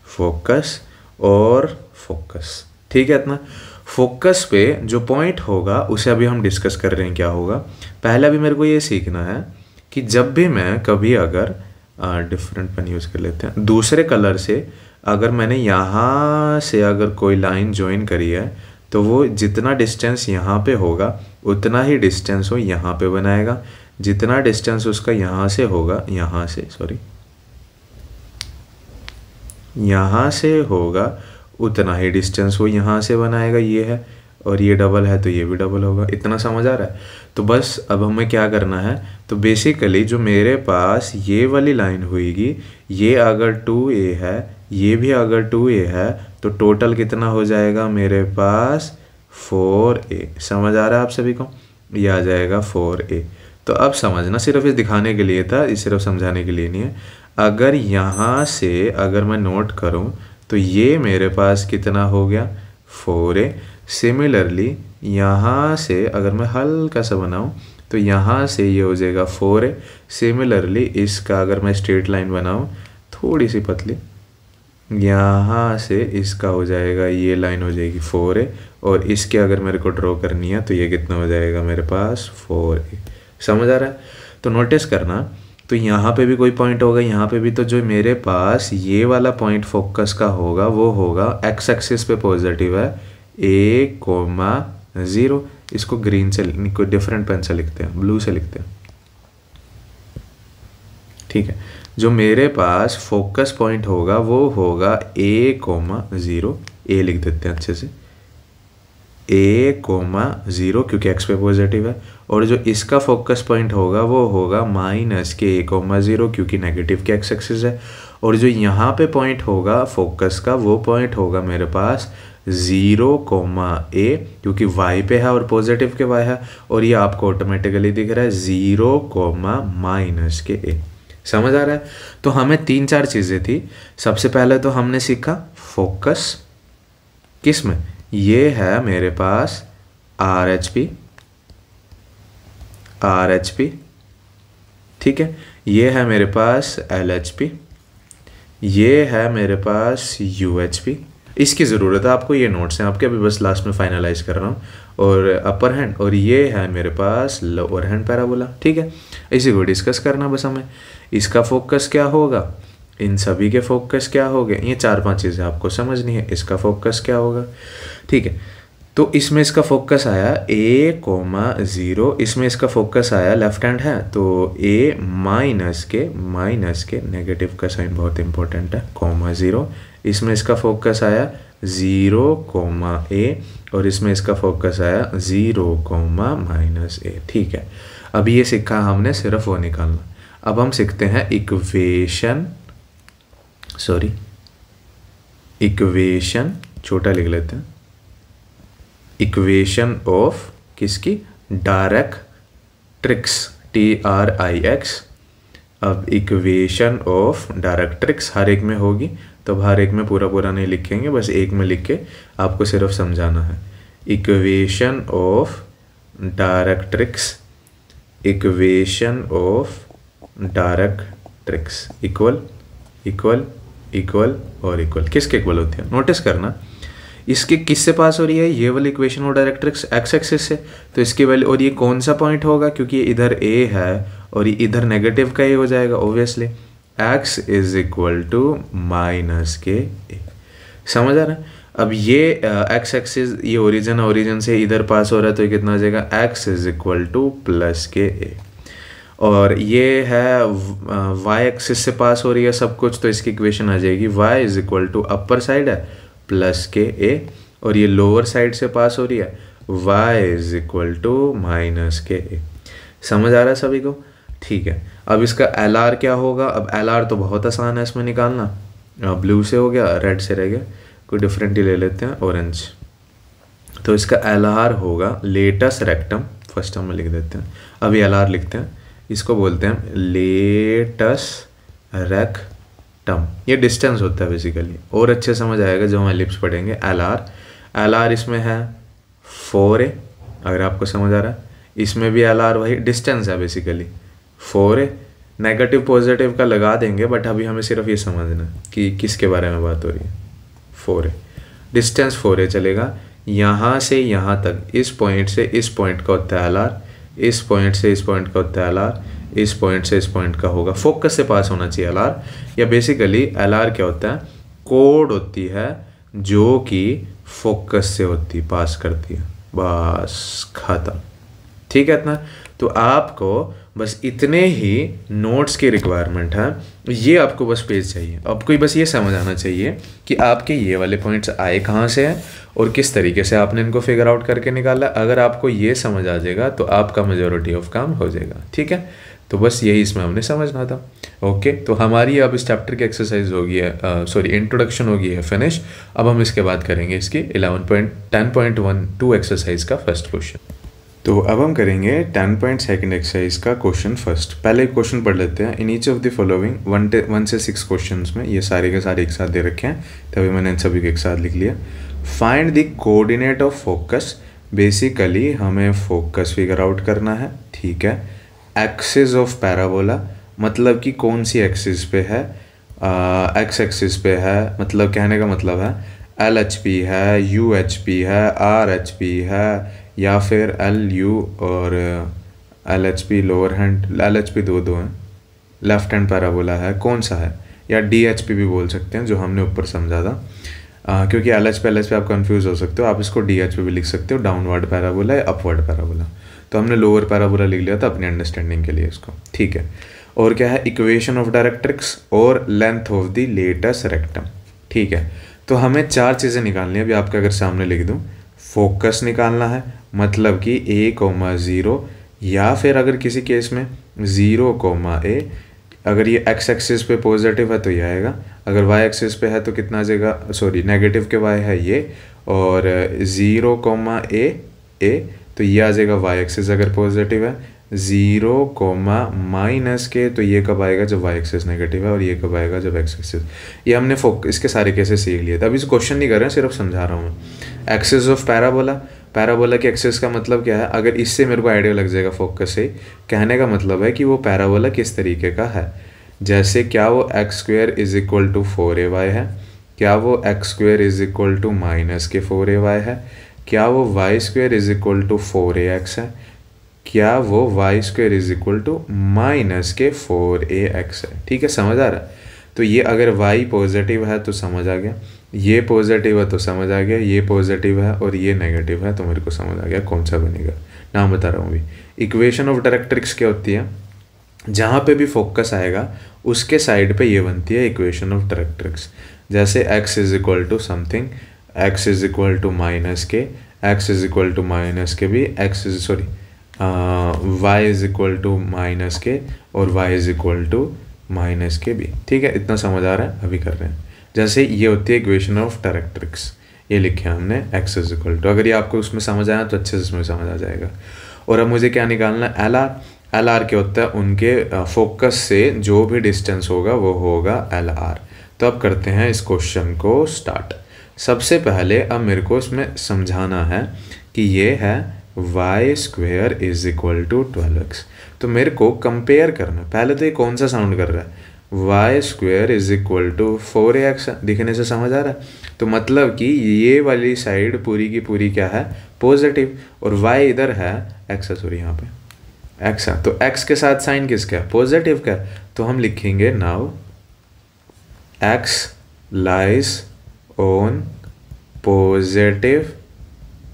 फोकस और फोकस। ठीक है, इतना फोकस पे जो पॉइंट होगा उसे अभी हम डिस्कस कर रहे हैं क्या होगा। पहले अभी मेरे को ये सीखना है कि जब भी मैं कभी अगर डिफरेंट पेन यूज़ कर लेते हैं, दूसरे कलर से अगर मैंने यहाँ से अगर कोई लाइन ज्वाइन करी है, तो वो जितना डिस्टेंस यहाँ पे होगा उतना ही डिस्टेंस वो यहाँ पे बनाएगा। जितना डिस्टेंस उसका यहाँ से होगा, यहाँ से सॉरी यहाँ से होगा, उतना ही डिस्टेंस वो यहाँ से बनाएगा, ये है। और ये डबल है तो ये भी डबल होगा। इतना समझ आ रहा है। तो बस अब हमें क्या करना है, तो बेसिकली जो मेरे पास ये वाली लाइन होगी, ये अगर 2a है, ये भी अगर 2a है, तो टोटल कितना हो जाएगा मेरे पास 4a। समझ आ रहा है आप सभी को, ये आ जाएगा 4a। तो अब समझना, सिर्फ इस दिखाने के लिए था, इस सिर्फ समझाने के लिए नहीं है। अगर यहाँ से अगर मैं नोट करूँ तो ये मेरे पास कितना हो गया 4a। सिमिलरली यहाँ से अगर मैं हल्का सा बनाऊँ तो यहाँ से ये हो जाएगा 4a। सिमिलरली इसका अगर मैं स्ट्रेट लाइन बनाऊँ थोड़ी सी पतली, यहाँ से इसका हो जाएगा, ये लाइन हो जाएगी 4a। और इसके अगर मेरे को ड्रॉ करनी है तो ये कितना हो जाएगा मेरे पास 4a। समझ आ रहा है। तो नोटिस करना, तो यहाँ पे भी कोई पॉइंट होगा, यहाँ पे भी। तो जो मेरे पास ये वाला पॉइंट फोकस का होगा वो होगा एक्स एक्सिस पे पॉजिटिव है a,0। इसको ग्रीन से, कोई डिफरेंट पेन से लिखते हैं, ब्लू से लिखते हैं। ठीक है, जो मेरे पास फोकस पॉइंट होगा वो होगा a,0, ए लिख देते हैं अच्छे से, a,0 क्योंकि x पे पॉजिटिव है, और जो इसका फोकस पॉइंट होगा वो होगा -k,0 क्योंकि नेगेटिव के x एक्सिस है, और जो यहाँ पे पॉइंट होगा फोकस का वो पॉइंट होगा मेरे पास 0,a क्योंकि y पे है और पॉजिटिव के y है, और ये आपको ऑटोमेटिकली दिख रहा है 0,-a। समझ आ रहा है? तो हमें 3-4 चीज़ें थी। सबसे पहले तो हमने सीखा फोकस किस में, ये है मेरे पास RHP, ठीक है, ये है मेरे पास LHP, ये है मेरे पास UHP। इसकी ज़रूरत है आपको, ये नोट्स हैं आपके, अभी बस लास्ट में फाइनलाइज कर रहा हूँ। और अपर हैंड, और ये है मेरे पास लोअर हैंड पैराबोला, ठीक है। इसी को डिस्कस करना बस हमें, इसका फोकस क्या होगा, इन सभी के फोकस क्या हो गए, ये 4-5 चीज़ें आपको समझनी है। इसका फोकस क्या होगा, ठीक है, तो इसमें इसका फोकस आया a,0, इसमें इसका फोकस आया लेफ्ट हैंड है तो a-के नेगेटिव का साइन बहुत इंपॉर्टेंट है, ,0, इसमें इसका फोकस आया 0,a, और इसमें इसका फोकस आया 0,-a, ठीक है। अब ये सीखा हमने सिर्फ वो निकालना। अब हम सीखते हैं इक्वेशन, छोटा लिख लेते हैं, इक्वेशन ऑफ किसकी, डायरेक्ट्रिक्स, TRIX। अब इक्वेशन ऑफ डायरेक्ट्रिक्स हर एक में होगी, तो हर एक में पूरा नहीं लिखेंगे, बस एक में लिख के आपको सिर्फ समझाना है। Equation of directrix, equation of directrix equal और इक्वल, किसके इक्वल होती है, नोटिस करना। इसके किससे पास हो रही है, ये वाली इक्वेशन और डायरेक्ट्रिक्स x एक्सिस से, तो इसकी वैल्यू, और ये कौन सा पॉइंट होगा, क्योंकि ये इधर a है और ये इधर नेगेटिव का a हो जाएगा obviously, x is equal to -k। समझ आ रहा है? अब ये x एक्सिस, ये ओरिजिन से इधर पास हो रहा है, तो ये कितना हो जाएगा, x is equal to +ka, और ये है y एक्सिस से पास हो रही है सब कुछ, तो इसकी इक्वेशन आ जाएगी y is equal to upper side है +ka, और ये लोअर साइड से पास हो रही है y is equal to -ka। समझ आ रहा है सभी को? ठीक है। अब इसका LR क्या होगा, अब LR तो बहुत आसान है इसमें निकालना, ब्लू से हो गया, रेड से रह गया, कोई डिफरेंट ही ले लेते हैं, ऑरेंज। तो इसका LR होगा लेटस रेक्टम, फर्स्ट टर्म में लिख देते हैं, अभी LR लिखते हैं, इसको बोलते हैं लेटस रेक्टम, ये डिस्टेंस होता है बेसिकली, और अच्छे समझ आएगा जब हम एलिप्स पढ़ेंगे। LR इसमें है 4a, अगर आपको समझ आ रहा है, इसमें भी LR वही डिस्टेंस है बेसिकली 4a, नेगेटिव पॉजिटिव का लगा देंगे, बट अभी हमें सिर्फ ये समझना है कि किसके बारे में बात हो रही है। 4a डिस्टेंस 4a चलेगा, यहाँ से यहाँ तक, इस पॉइंट से इस पॉइंट का होता है LR, इस पॉइंट से इस पॉइंट का होता है LR, इस पॉइंट से इस पॉइंट का होगा, फोकस से पास होना चाहिए LR, या बेसिकली LR क्या होता है, कोड होती है जो कि फोकस से होती, पास करती है, बस खत्म, ठीक है। इतना तो आपको बस इतने ही नोट्स की रिक्वायरमेंट है, ये आपको बस पेज चाहिए, आपको बस ये समझ आना चाहिए कि आपके ये वाले पॉइंट्स आए कहाँ से हैं और किस तरीके से आपने इनको फिगर आउट करके निकाला। अगर आपको ये समझ आ जाएगा तो आपका मेजॉरिटी ऑफ काम हो जाएगा, ठीक है। तो बस यही इसमें हमने समझना था। ओके, तो हमारी अब इस चैप्टर की एक्सरसाइज होगी है, सॉरी इंट्रोडक्शन होगी है फिनिश। अब हम इसके बाद करेंगे इसकी 10.12 एक्सरसाइज का फर्स्ट क्वेश्चन। तो अब हम करेंगे 10.2 एक्सरसाइज का क्वेश्चन फर्स्ट। पहले क्वेश्चन पढ़ लेते हैं। In each of the following 1 से 6 क्वेश्चंस में, ये सारे के सारे एक साथ दे रखे हैं, तभी मैंने इन सभी को एक साथ लिख लिया। Find the coordinate of focus, basically हमें फोकस फिगर आउट करना है, ठीक है। एक्सिस ऑफ पैराबोला, मतलब कि कौन सी एक्सिस पे है, एक्स एक्सिस पे है, मतलब कहने का मतलब है LHP है, UHP है, RHP है, या फिर LU और LHP लोअर हैंड, LHP दो हैं, लेफ्ट हैंड पैराबोला है, कौन सा है, या DHP भी बोल सकते हैं जो हमने ऊपर समझा था, क्योंकि LHP आप कंफ्यूज हो सकते हो, आप इसको DHP भी लिख सकते हो, डाउनवर्ड पैराबोला या अपवर्ड पैराबोला। तो हमने लोअर पैराबोला लिख लिया था अपनी अंडरस्टैंडिंग के लिए इसको, ठीक है। और क्या है, इक्वेशन ऑफ डायरेक्ट्रिक्स और length of the latus rectum. ठीक है, तो हमें चार चीज़ें निकालनी है। अभी आपके अगर सामने लिख दूँ, फोकस निकालना है, मतलब कि a,0, या फिर अगर किसी केस में 0,a, अगर ये x एक्सिस पे पॉजिटिव है तो ये आएगा, अगर y एक्सिस पे है तो कितना आ जाएगा, सॉरी नेगेटिव के y है ये, और 0,a तो ये आ जाएगा y एक्सिस अगर पॉजिटिव है, 0, -k तो ये कब आएगा जब y एक्सिस नेगेटिव है, और ये कब आएगा जब x एक्सिस। ये हमने इसके सारे केसेस सीख लिए थे। अभी इस क्वेश्चन नहीं कर रहे हैं, सिर्फ समझा रहा हूँ मैं। एक्सिस ऑफ पैराबोला, पैराबोला की एक्सिस का मतलब क्या है, अगर इससे मेरे को आइडिया लग जाएगा फोकस से, कहने का मतलब है कि वो पैराबोला किस तरीके का है। जैसे क्या वो x² = 4ay है, क्या वो x² = -4ay है, क्या वो y² = 4ax है, क्या वो y² = -4ax है। ठीक है, समझ आ रहा है। तो ये अगर y पॉजिटिव है तो समझ आ गया, ये पॉजिटिव है तो समझ आ गया, ये पॉजिटिव है और ये नेगेटिव है तो मेरे को समझ आ गया कौन सा बनेगा। नाम बता रहा हूँ अभी। इक्वेशन ऑफ डायरेक्ट्रिक्स क्या होती है, जहाँ पे भी फोकस आएगा उसके साइड पे ये बनती है इक्वेशन ऑफ डायरेक्ट्रिक्स। जैसे x = something, x = -k, x = -k भी, y = -k और y = -k भी। ठीक है, इतना समझ आ रहा है, अभी कर रहे हैं। जैसे ये होती है इक्वेशन ऑफ डायरेक्ट्रिक्स, ये लिखे हमने x = अगर ये आपको उसमें समझ आया तो अच्छे से इसमें समझ आ जाएगा। और अब मुझे क्या निकालना है, एल आर क्या होता है, उनके फोकस से जो भी डिस्टेंस होगा वो होगा LR। तो अब करते हैं इस क्वेश्चन को स्टार्ट। सबसे पहले अब मेरे को इसमें समझाना है कि ये है y² = 12x। तो मेरे को कंपेयर करना, पहले तो ये कौन सा साउंड कर रहा है, y² = 4ax, दिखने से समझ आ रहा है। तो मतलब कि ये वाली साइड पूरी की पूरी क्या है, पॉजिटिव, और y इधर है x, सॉरी यहाँ पे x है, तो x के साथ साइन किसका है, पॉजिटिव का। तो हम लिखेंगे now x lies on positive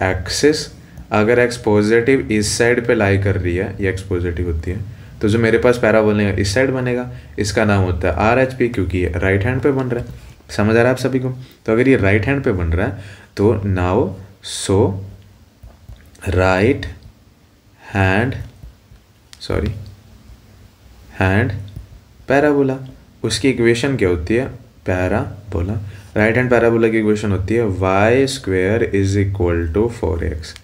axis. अगर x पॉजिटिव इस साइड पे लाई कर रही है, ये x पॉजिटिव होती है, तो जो मेरे पास पैराबोला है इस साइड बनेगा, इसका नाम होता है RHP, क्योंकि ये राइट हैंड पे बन रहा है। समझ आ रहा है आप सभी को। तो अगर ये राइट हैंड पे बन रहा है तो now so right hand parabola, उसकी इक्वेशन क्या होती है, पैराबोला, राइट हैंड पैराबोला की इक्वेशन होती है y² = 4x।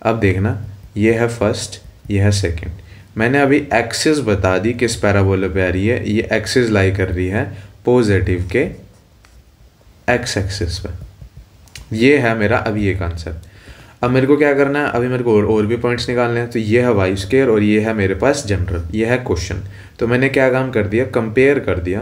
अब देखना, ये है फर्स्ट, ये है सेकंड। मैंने अभी एक्सिस बता दी किस पैराबोला पे आ रही है, ये एक्सिस लाई कर रही है पॉजिटिव के x एक्सिस पे। ये है मेरा अभी एक आंसर। अब मेरे को क्या करना है, अभी मेरे को और भी पॉइंट्स निकालने हैं। तो ये है y² और ये है मेरे पास जनरल, ये है क्वेश्चन। तो मैंने क्या काम कर दिया, कंपेयर कर दिया,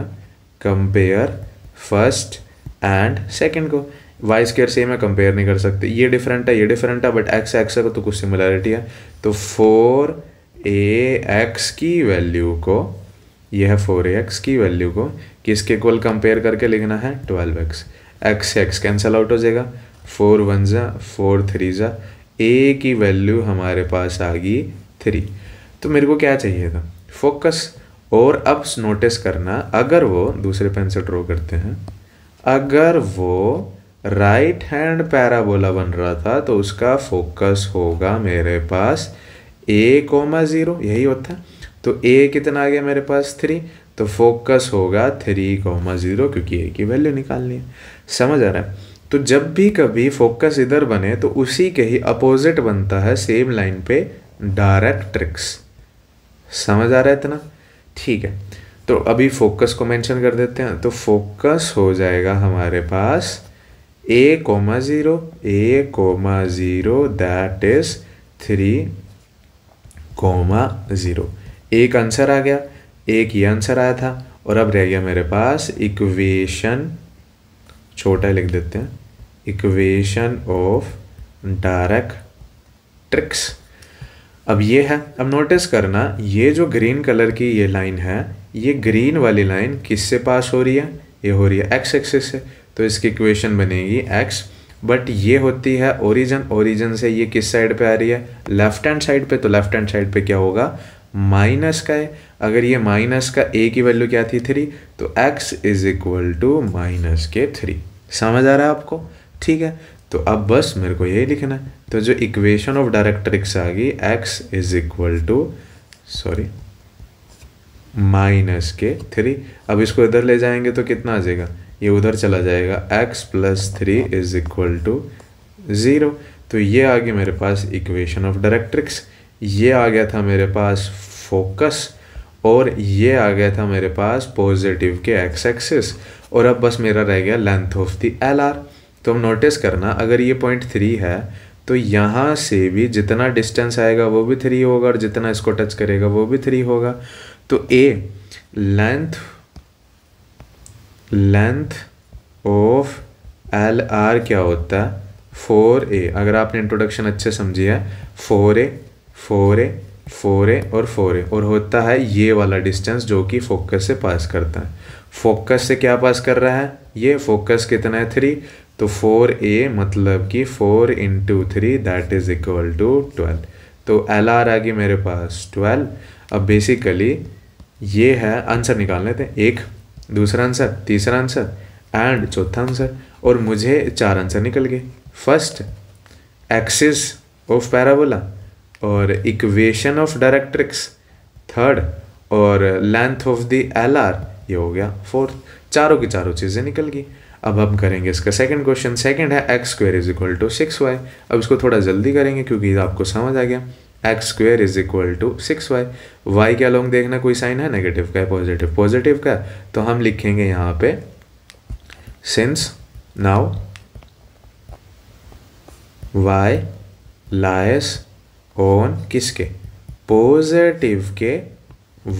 कंपेयर फर्स्ट एंड सेकंड को। y² से मैं कंपेयर नहीं कर सकते, ये डिफरेंट है, ये डिफरेंट है, बट x है तो कुछ सिमिलरिटी है। तो 4ax की वैल्यू को, ये है 4ax की वैल्यू को किसके इक्वल कंपेयर करके लिखना है, 12x। x से x कैंसिल आउट हो जाएगा, 4 1 जा 4 3 जा, a की वैल्यू हमारे पास आ गई 3। तो मेरे को क्या चाहिए था, फोकस। और अब नोटिस करना, अगर वो दूसरे पेन से ड्रॉ करते हैं, अगर वो राइट हैंड पैराबोला बन रहा था तो उसका फोकस होगा मेरे पास a,0, यही होता है। तो a कितना आ गया मेरे पास 3, तो फोकस होगा 3,0, क्योंकि a की वैल्यू निकालनी है। समझ आ रहा है। तो जब भी कभी फोकस इधर बने तो उसी के ही अपोजिट बनता है सेम लाइन पे डायरेक्ट्रिक्स। समझ आ रहा है इतना, ठीक है। तो अभी फोकस को मेंशन कर देते हैं। तो फोकस हो जाएगा हमारे पास a,0, दैट इज 3,0। एक आंसर आ गया, एक ये आंसर आया था, और अब रह गया मेरे पास इक्वेशन, छोटा लिख देते हैं, इक्वेशन ऑफ डायरेक्ट्रिक्स। अब ये है, अब नोटिस करना, ये जो ग्रीन कलर की ये लाइन है, ये ग्रीन वाली लाइन किससे पास हो रही है, ये हो रही है x एक्सिस से। तो इसकी इक्वेशन बनेगी x, बट ये होती है ओरिजिन, ओरिजिन से ये किस साइड पे आ रही है, लेफ्ट हैंड साइड पे। तो लेफ्ट हैंड साइड पे क्या होगा, माइनस का है, अगर ये माइनस का ए की वैल्यू क्या थी 3, तो x is equal to minus k 3। समझ आ रहा है आपको? ठीक है, तो अब बस मेरे को यही लिखना है। तो जो इक्वेशन ऑफ डायरेक्ट्रिक्स आ गई x is equal to minus k 3। अब इसको इधर ले जाएंगे तो कितना आ जाएगा, ये उधर चला जाएगा, x plus 3 is equal to 0। तो ये आ गई मेरे पास इक्वेशन ऑफ डायरेक्ट्रिक्स, ये आ गया था मेरे पास फोकस, और ये आ गया था मेरे पास पॉजिटिव के x एक्सिस, और अब बस मेरा रह गया लेंथ ऑफ द LR। तो हम नोटिस करना, अगर ये पॉइंट 3 है तो यहाँ से भी जितना डिस्टेंस आएगा वो भी 3 होगा, और जितना इसको टच करेगा वो भी 3 होगा। तो ए लेंथ ऑफ LR क्या होता है, 4a। अगर आपने इंट्रोडक्शन अच्छे समझी है, 4a 4a 4a और 4a, और होता है ये वाला डिस्टेंस जो कि फोकस से पास करता है। फोकस से क्या पास कर रहा है, ये फोकस कितना है 3, तो 4a मतलब कि 4 into 3 that is equal to 12। तो LR आ गई मेरे पास 12। अब बेसिकली ये है, आंसर निकाल लेते हैं, एक दूसरा आंसर, तीसरा आंसर एंड चौथा आंसर, और मुझे 4 आंसर निकल गए। फर्स्ट एक्सिस ऑफ पैराबोला, और इक्वेशन ऑफ डायरेक्ट्रिक्स थर्ड, और लेंथ ऑफ द LR ये हो गया फोर्थ। चारों की चारों चीज़ें निकल गई। अब हम करेंगे इसका सेकंड क्वेश्चन। सेकंड है x square is equal to 6y। अब इसको थोड़ा जल्दी करेंगे क्योंकि आपको समझ आ गया। x square is equal to 6y। y के अलोंग देखना कोई साइन है, नेगेटिव का है पॉजिटिव, पॉजिटिव का, तो हम लिखेंगे यहाँ पे since now y lies on किसके, पॉजिटिव के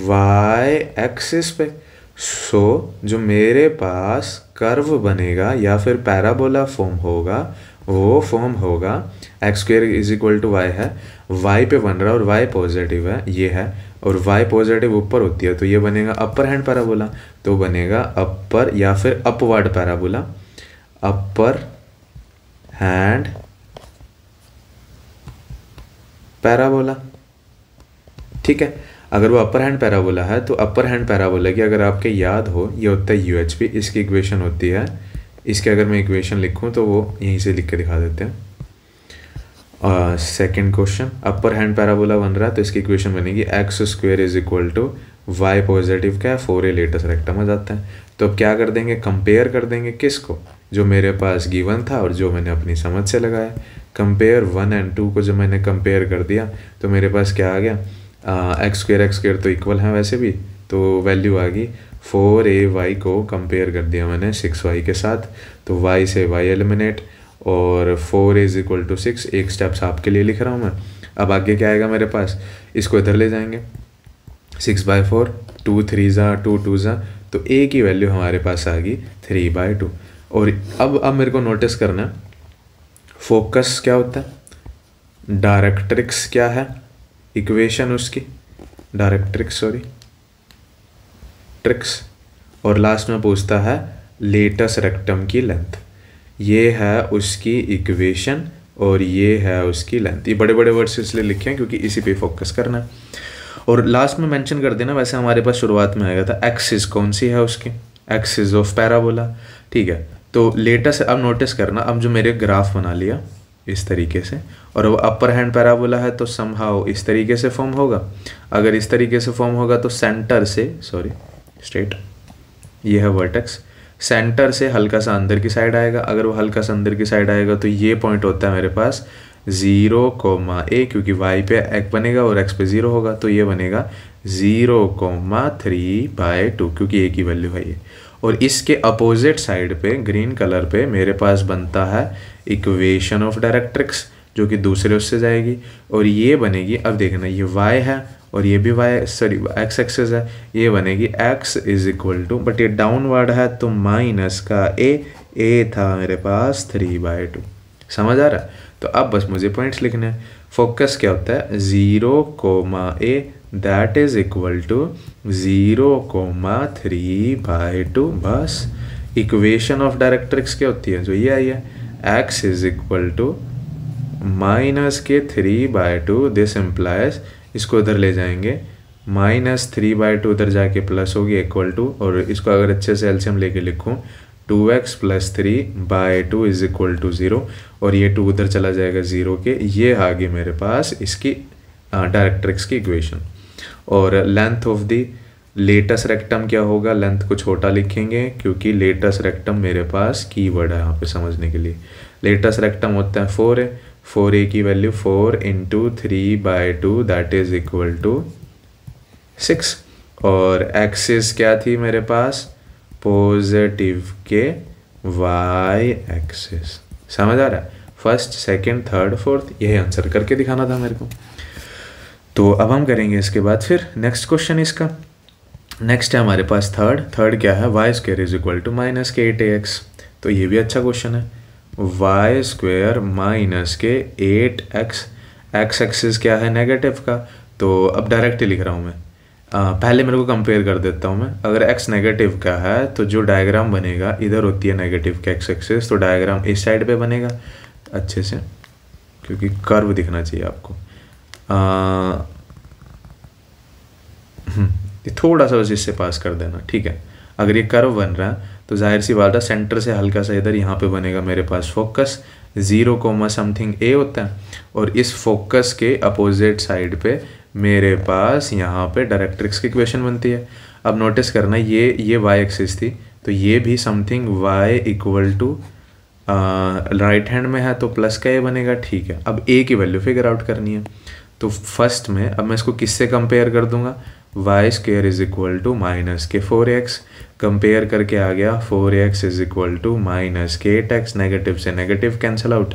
y एक्सिस पे। सो जो मेरे पास कर्व बनेगा या फिर पैराबोला फॉर्म होगा, वो फॉर्म होगा x square is equal to y है, वाई पे बन रहा है और वाई पॉजिटिव है, ये है, और वाई पॉजिटिव ऊपर होती है तो ये बनेगा अपर हैंड पैराबोला, तो बनेगा अपर या फिर अपवर्ड पैराबोला, अपर हैंड पैराबोला। ठीक है, अगर वो अपर हैंड पैराबोला है तो अपर हैंड पैराबोला की अगर आपके याद हो, ये होता है UHP, इसकी इक्वेशन होती है, इसके अगर मैं इक्वेशन लिखूं तो वो यहीं से लिख के दिखा देते हैं। Second question, upper hand parabola बन रहा है तो इसकी इक्वेशन बनेगी x square is equal to y positive का है, 4a लेटस रेक्टम आ जाता है। तो अब क्या कर देंगे, कंपेयर कर देंगे किसको, जो मेरे पास गिवन था और जो मैंने अपनी समझ से लगाया। कंपेयर 1 और 2 को जब मैंने कंपेयर कर दिया तो मेरे पास क्या आ गया, एक्स स्क्वायर तो इक्वल है वैसे भी, तो वैल्यू आ गई 4ay को कंपेयर कर दिया मैंने 6y के साथ, तो y से y एलिमिनेट, और 4a इज इक्वल टू 6, एक स्टेप्स आपके लिए लिख रहा हूँ मैं। अब आगे क्या आएगा मेरे पास, इसको इधर ले जाएंगे, 6/4, 2 3 ज़ा 2 2 ज़ा, तो a की वैल्यू हमारे पास आ गई 3/2। और अब मेरे को नोटिस करना है फोकस क्या होता है, डायरेक्ट्रिक्स क्या है, इक्वेशन उसकी डायरेक्ट्रिक्स ट्रिक्स, और लास्ट में पूछता है लेटस रेक्टम की लेंथ। ये है उसकी इक्वेशन और ये है उसकी लेंथ। ये बड़े बड़े वर्ड्स इसलिए लिखे हैं क्योंकि इसी पे फोकस करना है। और लास्ट में मेंशन कर देना, वैसे हमारे पास शुरुआत में आएगा था एक्सिस कौन सी है उसकी, एक्सिस ऑफ पैराबोला। ठीक है, तो लेटेस्ट अब नोटिस करना, अब जो मेरे ग्राफ बना लिया इस तरीके से, और वो अपर हैंड पैराबोला है तो समहाउ इस तरीके से फॉर्म होगा। अगर इस तरीके से फॉर्म होगा तो सेंटर से स्ट्रेट, ये है वर्टेक्स, सेंटर से हल्का सा अंदर की साइड आएगा। अगर वो हल्का सा अंदर की साइड आएगा तो ये पॉइंट होता है मेरे पास 0,a, क्योंकि y पे एक बनेगा और x पे 0 होगा, तो ये बनेगा 0,3/2, क्योंकि a की वैल्यू है ये। और इसके अपोजिट साइड पे ग्रीन कलर पे मेरे पास बनता है इक्वेशन ऑफ डायरेक्ट्रिक्स, जो कि दूसरे उससे जाएगी, और ये बनेगी, अब देखना ये y है और ये भी x एक्सिस है, ये बनेगी x is equal to, but ये डाउनवर्ड है तो माइनस का a था मेरे पास 3/2। समझ आ रहा है? तो अब बस मुझे पॉइंट्स लिखने हैं। फोकस क्या होता है, 0,a that is equal to 0,3/2। बस इक्वेशन ऑफ डायरेक्ट्रिक्स क्या होती है, जो ये आई है, x is equal to minus k 3/2। This implies, इसको इधर ले जाएंगे -3/2 उधर जाके प्लस होगी इक्वल टू, और इसको अगर अच्छे से एलसीएम लेके लिखूँ 2x + 3/2 इज इक्वल टू 0, और ये 2 उधर चला जाएगा 0 के। ये आ गई मेरे पास इसकी डायरेक्ट्रिक्स की इक्वेशन। और length of the latus rectum क्या होगा, लेंथ को छोटा लिखेंगे क्योंकि लेटस रेक्टम मेरे पास कीवर्ड है यहाँ पे समझने के लिए। लेटस रेक्टम होता है 4a, 4a की value 4 × 3/2 that is equal to 6। और एक्सिस क्या थी मेरे पास, पॉजिटिव के y एक्सिस। समझ आ रहा है, फर्स्ट सेकंड थर्ड फोर्थ यही आंसर करके दिखाना था मेरे को। तो अब हम करेंगे इसके बाद फिर नेक्स्ट क्वेश्चन इसका। नेक्स्ट है हमारे पास थर्ड क्या है, y² is equal to -8ax। तो ये भी अच्छा क्वेश्चन है, y² -8x, x एक्सिस क्या है नेगेटिव का। तो अब डायरेक्ट लिख रहा हूँ मैं, पहले मेरे को कंपेयर कर देता हूँ मैं। अगर x नेगेटिव का है तो जो डायग्राम बनेगा, इधर होती है नेगेटिव का x एक्सिस, तो डायग्राम इस साइड पे बनेगा अच्छे से, क्योंकि कर्व दिखना चाहिए आपको। ये थोड़ा सा बस इससे पास कर देना, ठीक है। अगर ये कर्व बन रहा है तो जाहिर सी बात है सेंटर से हल्का सा इधर यहाँ पे बनेगा मेरे पास फोकस, 0, a होता है, और इस फोकस के अपोजिट साइड पे मेरे पास यहाँ पे डायरेक्ट्रिक्स की इक्वेशन बनती है। अब नोटिस करना, ये y एक्सिस थी, तो ये भी something y equal to right hand में है तो प्लस का ये बनेगा, ठीक है। अब a की वैल्यू फिगर आउट करनी है, तो फर्स्ट में अब मैं इसको किससे कंपेयर कर दूंगा, y² is equal to -4x, compare करके आ गया 4x is equal to -8x, negative से negative cancel out,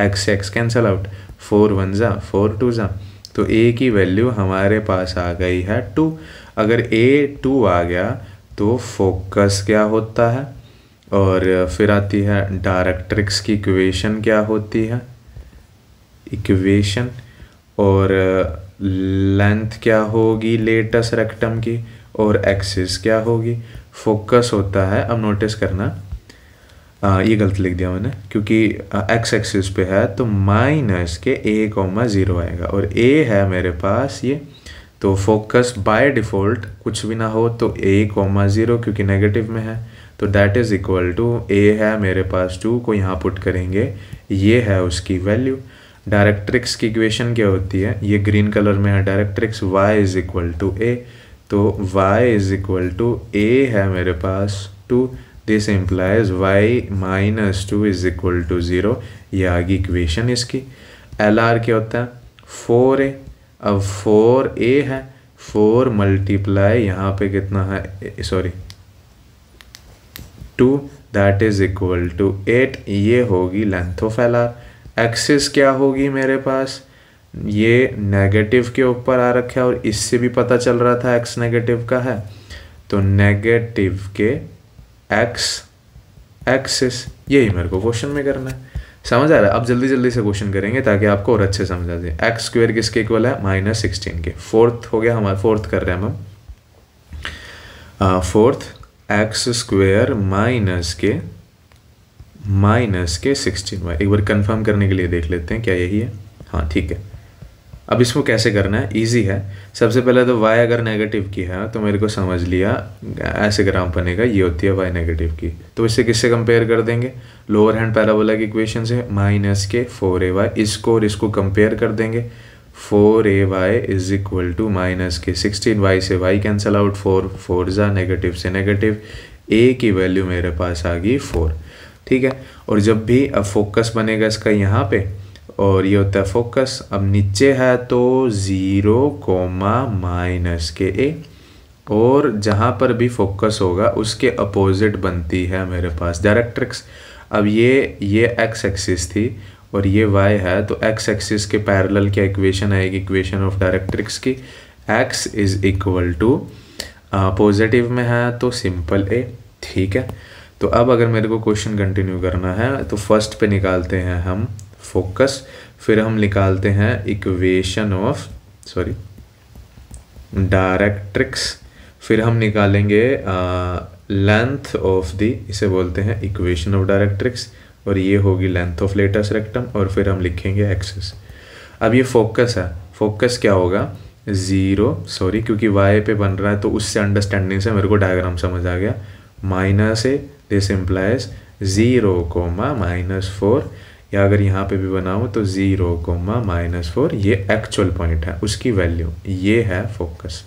x cancel out, 4 1 जा 4 2 जा, तो a की वैल्यू हमारे पास आ गई है 2। अगर a 2 आ गया तो फोकस क्या होता है, और फिर आती है डायरेक्ट्रिक्स की इक्वेशन क्या होती है, इक्वेशन, और लेंथ क्या होगी लेटस रेक्टम की, और एक्सिस क्या होगी, फोकस होता है। अब नोटिस करना, ये गलत लिख दिया मैंने क्योंकि x एक्सिस पे है तो -a,0 आएगा, और a है मेरे पास ये, तो फोकस बाय डिफ़ॉल्ट कुछ भी ना हो तो a,0 क्योंकि नेगेटिव में है, तो that is equal to a है मेरे पास 2 को यहाँ पुट करेंगे, ये है उसकी वैल्यू। डायरेक्ट्रिक्स की इक्वेशन क्या होती है, ये ग्रीन कलर में है directrix, y is equal to a, तो y is equal to a है मेरे पास 2, this implies y - 2 is equal to 0, ये आ गई इक्वेशन इसकी। LR क्या होता है 4a, अब 4a है, 4 मल्टीप्लाई यहाँ पे कितना है, sorry 2, that is equal to 8, ये होगी लेंथ ऑफ LR। एक्सिस क्या होगी मेरे पास, ये नेगेटिव के ऊपर आ रखा है और इससे भी पता चल रहा था x नेगेटिव का है, तो नेगेटिव के x एक्सिस, यही मेरे को क्वेश्चन में करना है। समझ आ रहा है, अब जल्दी जल्दी से क्वेश्चन करेंगे ताकि आपको और अच्छे समझ आ जाए। x² किसके इक्वल है, -16 के। फोर्थ हो गया हमारा, फोर्थ कर रहे हैं हम, फोर्थ x² माइनस के 16y। एक बार कंफर्म करने के लिए देख लेते हैं क्या यही है, हाँ ठीक है। अब इसको कैसे करना है, इजी है। सबसे पहले तो y अगर नेगेटिव की है तो मेरे को समझ लिया ऐसे ग्राफ बनेगा, ये होती है y नेगेटिव की, तो इससे किससे कंपेयर कर देंगे, लोअर हैंड पैराबोला की इक्वेशन से, -4ay, इसको और इसको कंपेयर कर देंगे, 4ay is equal to -16, y से y कैंसिल आउट, 4 4 जा, नेगेटिव से नेगेटिव, a की वैल्यू मेरे पास आ गई 4, ठीक है। और जब भी अब फोकस बनेगा इसका यहाँ पे, और ये होता है फोकस, अब नीचे है तो 0, -a, और जहाँ पर भी फोकस होगा उसके अपोजिट बनती है मेरे पास डायरेक्ट्रिक्स। अब ये x एक्सिस थी और ये y है, तो x एक्सिस के पैरेलल क्या इक्वेशन आएगी, इक्वेशन ऑफ डायरेक्ट्रिक्स की, x is equal to positive में है तो सिंपल a, ठीक है। तो अब अगर मेरे को क्वेश्चन कंटिन्यू करना है तो फर्स्ट पे निकालते हैं हम फोकस, फिर हम निकालते हैं इक्वेशन ऑफ डायरेक्ट्रिक्स, फिर हम निकालेंगे लेंथ ऑफ द, इसे बोलते हैं इक्वेशन ऑफ डायरेक्ट्रिक्स, और ये होगी लेंथ ऑफ लेटस रेक्टम, और फिर हम लिखेंगे एक्सिस। अब ये फोकस है, फोकस क्या होगा, सॉरी क्योंकि वाई पे बन रहा है तो उससे अंडरस्टैंडिंग से मेरे को डायग्राम समझ आ गया, माइनस ए, दिस इम्प्लाइज 0, -4, या अगर यहाँ पे भी बनाऊँ तो 0, -4, ये एक्चुअल पॉइंट है, उसकी वैल्यू, ये है फोकस।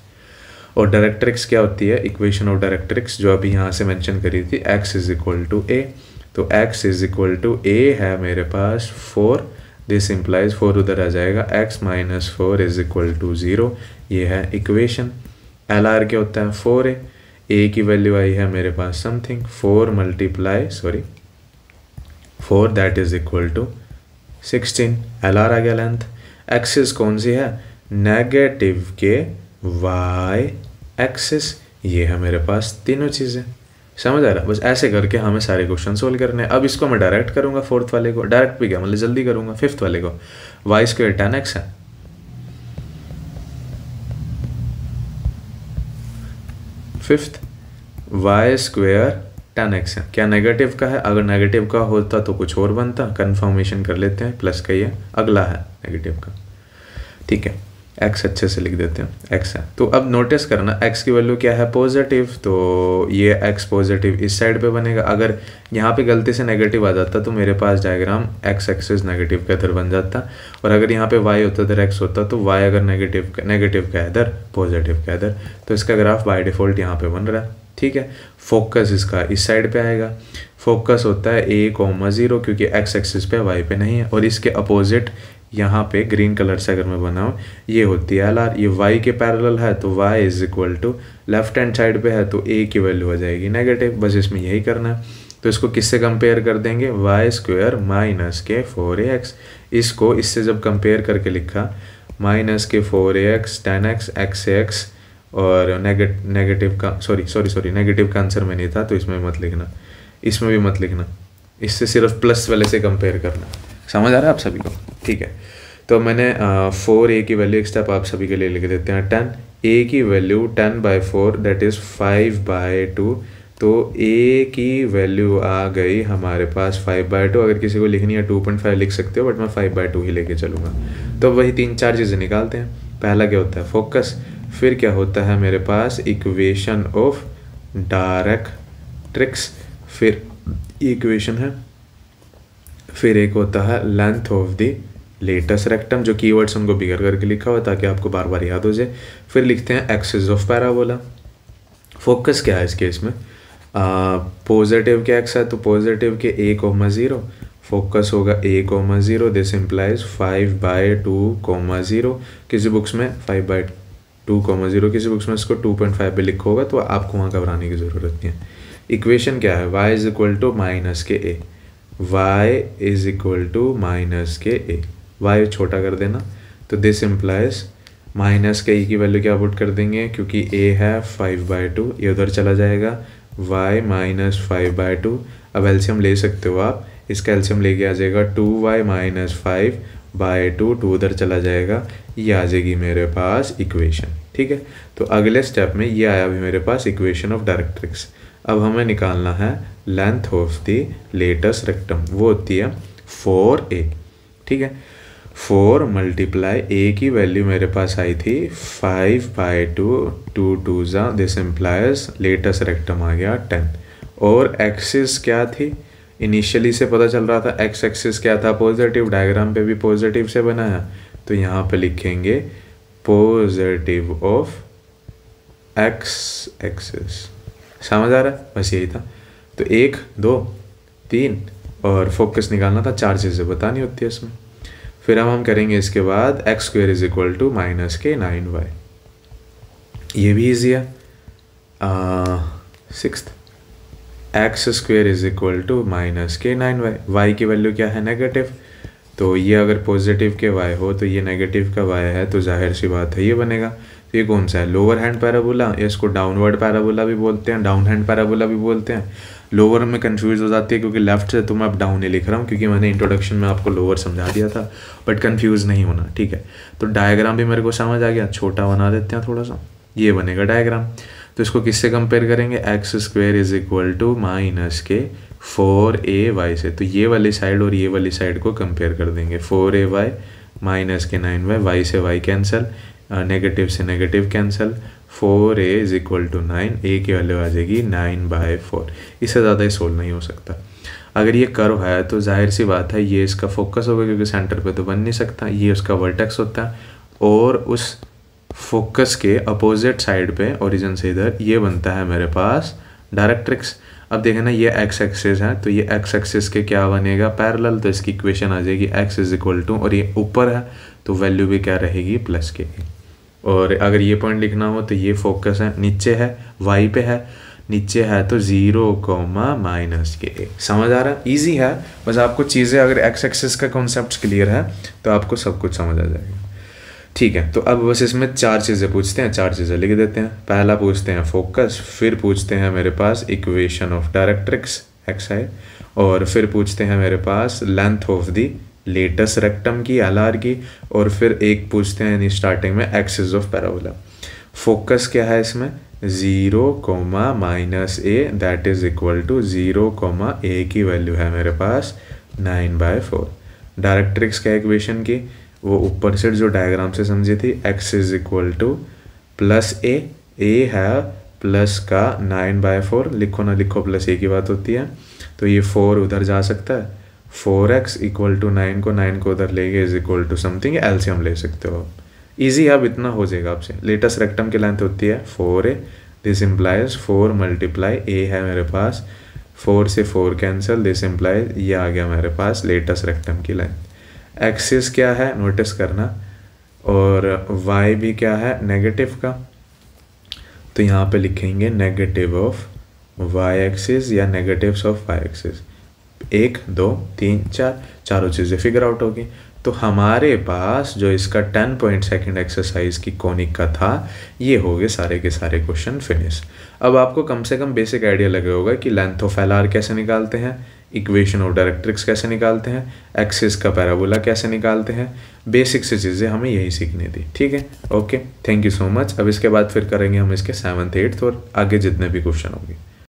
और डायरेक्ट्रिक्स क्या होती है, इक्वेशन ऑफ डायरेक्ट्रिक्स जो अभी यहाँ से मेंशन करी थी, x = a, तो x = a है मेरे पास 4, दिस इम्प्लाइज 4 उधर आ जाएगा, x - 4 = 0, ये है इक्वेशन। LR क्या होता है, 4a, a की वैल्यू आई है मेरे पास something 4 that is equal to 16, LR आ गया लेंथ। एक्सिस कौन सी है, नेगेटिव के y एक्सिस, ये है मेरे पास तीनों चीज़ें, समझ आ रहा है। बस ऐसे करके हमें सारे क्वेश्चन सोल्व करने हैं। अब इसको मैं डायरेक्ट करूँगा, फोर्थ वाले को डायरेक्ट भी क्या मतलब जल्दी करूँगा, फिफ्थ वाले को, y² 10x है, फिफ्थ y² 10x है, क्या नेगेटिव का है, अगर नेगेटिव का होता तो कुछ और बनता, कंफर्मेशन कर लेते हैं, प्लस का ये अगला है नेगेटिव का, ठीक है। x अच्छे से लिख देते हैं, x है। तो अब नोटिस करना x की वैल्यू क्या है, पॉजिटिव, तो ये x पॉजिटिव इस साइड पे बनेगा। अगर यहाँ पे गलती से नेगेटिव आ जाता तो मेरे पास डायग्राम x एक्सिस नेगेटिव का इधर बन जाता, और अगर यहाँ पे y होता इधर x होता तो y अगर नेगेटिव का इधर, पॉजिटिव का इधर, तो इसका ग्राफ बाय डिफ़ॉल्ट यहाँ पे बन रहा है, ठीक है। फोकस इसका इस साइड पे आएगा, फोकस होता है a,0 क्योंकि x एक्सिस पे y पे नहीं है, और इसके अपोजिट यहाँ पे ग्रीन कलर से अगर मैं बनाऊँ, ये होती है LR, ये y के पैरेलल है तो y = लेफ्ट हैंड साइड पे है तो a की वैल्यू हो जाएगी नेगेटिव, बस इसमें यही करना है। तो इसको किससे कंपेयर कर देंगे, y² - 4ax, इसको इससे जब कंपेयर करके लिखा -4ax 10x x और नेगेटिव का सॉरी नेगेटिव का आंसर में नहीं था तो इसमें मत लिखना, इसमें भी मत लिखना, इससे सिर्फ प्लस वाले से कंपेयर करना, समझ आ रहा है आप सभी को, ठीक है। तो मैंने 4a की वैल्यू एक स्टेप आप सभी के लिए लिख देते हैं 10, a की वैल्यू 10/4 दैट इज़ 5/2, तो a की वैल्यू आ गई हमारे पास 5/2, अगर किसी को लिखनी है 2.5 लिख सकते हो, बट मैं 5/2 ही लेके चलूँगा। तो वही 3-4 चीज़ें निकालते हैं। पहला क्या होता है, फोकस, फिर क्या होता है मेरे पास इक्वेशन ऑफ डायरेक्ट्रिक्स, फिर इक्वेशन है, फिर एक होता है length of the latus rectum, जो कीवर्ड्स उनको बिगर करके लिखा हुआ है ताकि आपको बार बार याद हो जाए। फिर लिखते हैं एक्सिस ऑफ पैराबोला। फोकस क्या है इस केस में, पॉजिटिव के एक्स है तो पॉजिटिव के a,0, फोकस होगा a,0, दिस इम्प्लाइज 5/2,0, किसी बुक्स में 5/2,0, किसी बुक्स में इसको 2.5 पे लिखा होगा तो आपको वहाँ घबराने की ज़रूरत नहीं है। इक्वेशन क्या है, y = -ka, y = -ka, y छोटा कर देना, तो दिस इम्प्लाइज -ka की वैल्यू क्या पुट कर देंगे, क्योंकि a है 5/2, ये उधर चला जाएगा, y - 5/2, अब एलसीएम ले सकते हो आप, इसका एलसीएम लेके आ जाएगा 2y - 5/2, 2 उधर चला जाएगा, ये आ जाएगी मेरे पास इक्वेशन, ठीक है। तो अगले स्टेप में ये आया अभी मेरे पास इक्वेशन ऑफ डायरेक्ट्रिक्स। अब हमें निकालना है length of the latus rectum, वो होती है 4a, ठीक है। 4 × a की वैल्यू मेरे पास आई थी 5/2, 2 2s, this implies latus rectum आ गया 10, और एक्सिस क्या थी, इनिशियली से पता चल रहा था x एक्सिस क्या था, पॉजिटिव, डायग्राम पे भी पॉजिटिव से बना है, तो यहाँ पे लिखेंगे पॉजिटिव ऑफ x एक्सिस, समझ आ रहा है, बस यही था। तो 1 2 3 और फोकस निकालना था, 4 चीज़ें बतानी होती है इसमें। फिर हम करेंगे इसके बाद x² = -k9y, ये भी ईजी है। 6th x² = -k9y, y की वैल्यू क्या है, नेगेटिव, तो ये अगर पॉजिटिव के y हो तो ये नेगेटिव का y है, तो जाहिर सी बात है ये बनेगा। तो ये कौन सा है, लोअर हैंड पैराबोला, या इसको डाउनवर्ड पैराबोला भी बोलते हैं, डाउन हैंड पैराबोला भी बोलते हैं। लोअर में कंफ्यूज हो जाती है क्योंकि लेफ्ट से तो मैं अब डाउन ही लिख रहा हूँ, क्योंकि मैंने इंट्रोडक्शन में आपको लोअर समझा दिया था, बट कंफ्यूज नहीं होना, ठीक है। तो डायग्राम भी मेरे को समझ आ गया, छोटा बना देते हैं थोड़ा सा, ये बनेगा डायग्राम। तो इसको किससे कंपेयर करेंगे, x² = -k4ay से, तो ये वाली साइड और ये वाली साइड को कंपेयर कर देंगे, 4ay - k9y, y से y कैंसिल, नेगेटिव से negative cancel, 4a is equal to 9, a की वैल्यू आ जाएगी 9/4। इससे ज़्यादा ही सोल्व नहीं हो सकता। अगर ये कर्व है तो जाहिर सी बात है ये इसका फोकस होगा, क्योंकि सेंटर पे तो बन नहीं सकता, ये उसका वर्टेक्स होता है, और उस फोकस के अपोजिट साइड पे ओरिजिन से इधर ये बनता है मेरे पास डायरेक्ट्रिक्स। अब देखें ना, ये एक्स एक्सिस है तो ये एक्स एक्सिस के क्या बनेगा, पैरेलल, तो इसकी इक्वेशन आ जाएगी x इज इक्वल टू, और ये ऊपर है तो वैल्यू भी क्या रहेगी, प्लस के। और अगर ये पॉइंट लिखना हो तो ये फोकस है, नीचे है, y पे है, नीचे है तो 0, समझ आ रहा है, ईजी है। बस आपको चीज़ें अगर एक्स एक्सिस का कॉन्सेप्ट क्लियर है तो आपको सब कुछ समझ आ जाएगा। ठीक है, तो अब बस इसमें 4 चीज़ें पूछते हैं, 4 चीज़ें लिख देते हैं। पहला पूछते हैं फोकस, फिर पूछते हैं मेरे पास इक्वेशन ऑफ डायरेक्ट्रिक्स xi, और फिर पूछते हैं मेरे पास length of the latus rectum की LR की, और फिर एक पूछते हैं यानी स्टार्टिंग में एक्सिस ऑफ पैराबोला। फोकस क्या है इसमें, 0, -a, that is equal to 0, a की वैल्यू है मेरे पास 9/4। डायरेक्ट्रिक्स क्या इक्वेशन की, वो ऊपर से जो डायग्राम से समझी थी, x is equal to +a, a है प्लस का 9/4, लिखो ना लिखो प्लस a की बात होती है, तो ये 4 उधर जा सकता है, 4x इक्वल टू 9 को उधर ले गए is equal to something, LCM ले सकते हो। ईजी, अब इतना हो जाएगा आपसे। लेटेस्ट रेक्टम की लेंथ होती है 4a, this implies 4 multiply a है मेरे पास, 4 से 4 कैंसिल, दिस इम्प्लाइज ये आ गया मेरे पास लेटेस्ट रेक्टम की लेंथ। एक्सिस क्या है नोटिस करना, और y भी क्या है, नेगेटिव का, तो यहाँ पे लिखेंगे नेगेटिव ऑफ y एक्सिस या नेगेटिव्स ऑफ y एक्सिस। 1 2 3 4 चारों चीज़ें फिगर आउट होगी। तो हमारे पास जो इसका 10 पॉइंट सेकेंड एक्सरसाइज की कॉनिक का था, ये हो गए सारे के सारे क्वेश्चन फिनिश। अब आपको कम से कम बेसिक आइडिया लगे होगा कि लेंथ ऑफ LR कैसे निकालते हैं, इक्वेशन ऑफ डायरेक्ट्रिक्स कैसे निकालते हैं, एक्सिस का पैराबोला कैसे निकालते हैं, बेसिक से चीज़ें हमें यही सीखनी थी। ठीक है, okay, thank you so much. अब इसके बाद फिर करेंगे हम इसके 7th 8th और आगे जितने भी क्वेश्चन होंगे।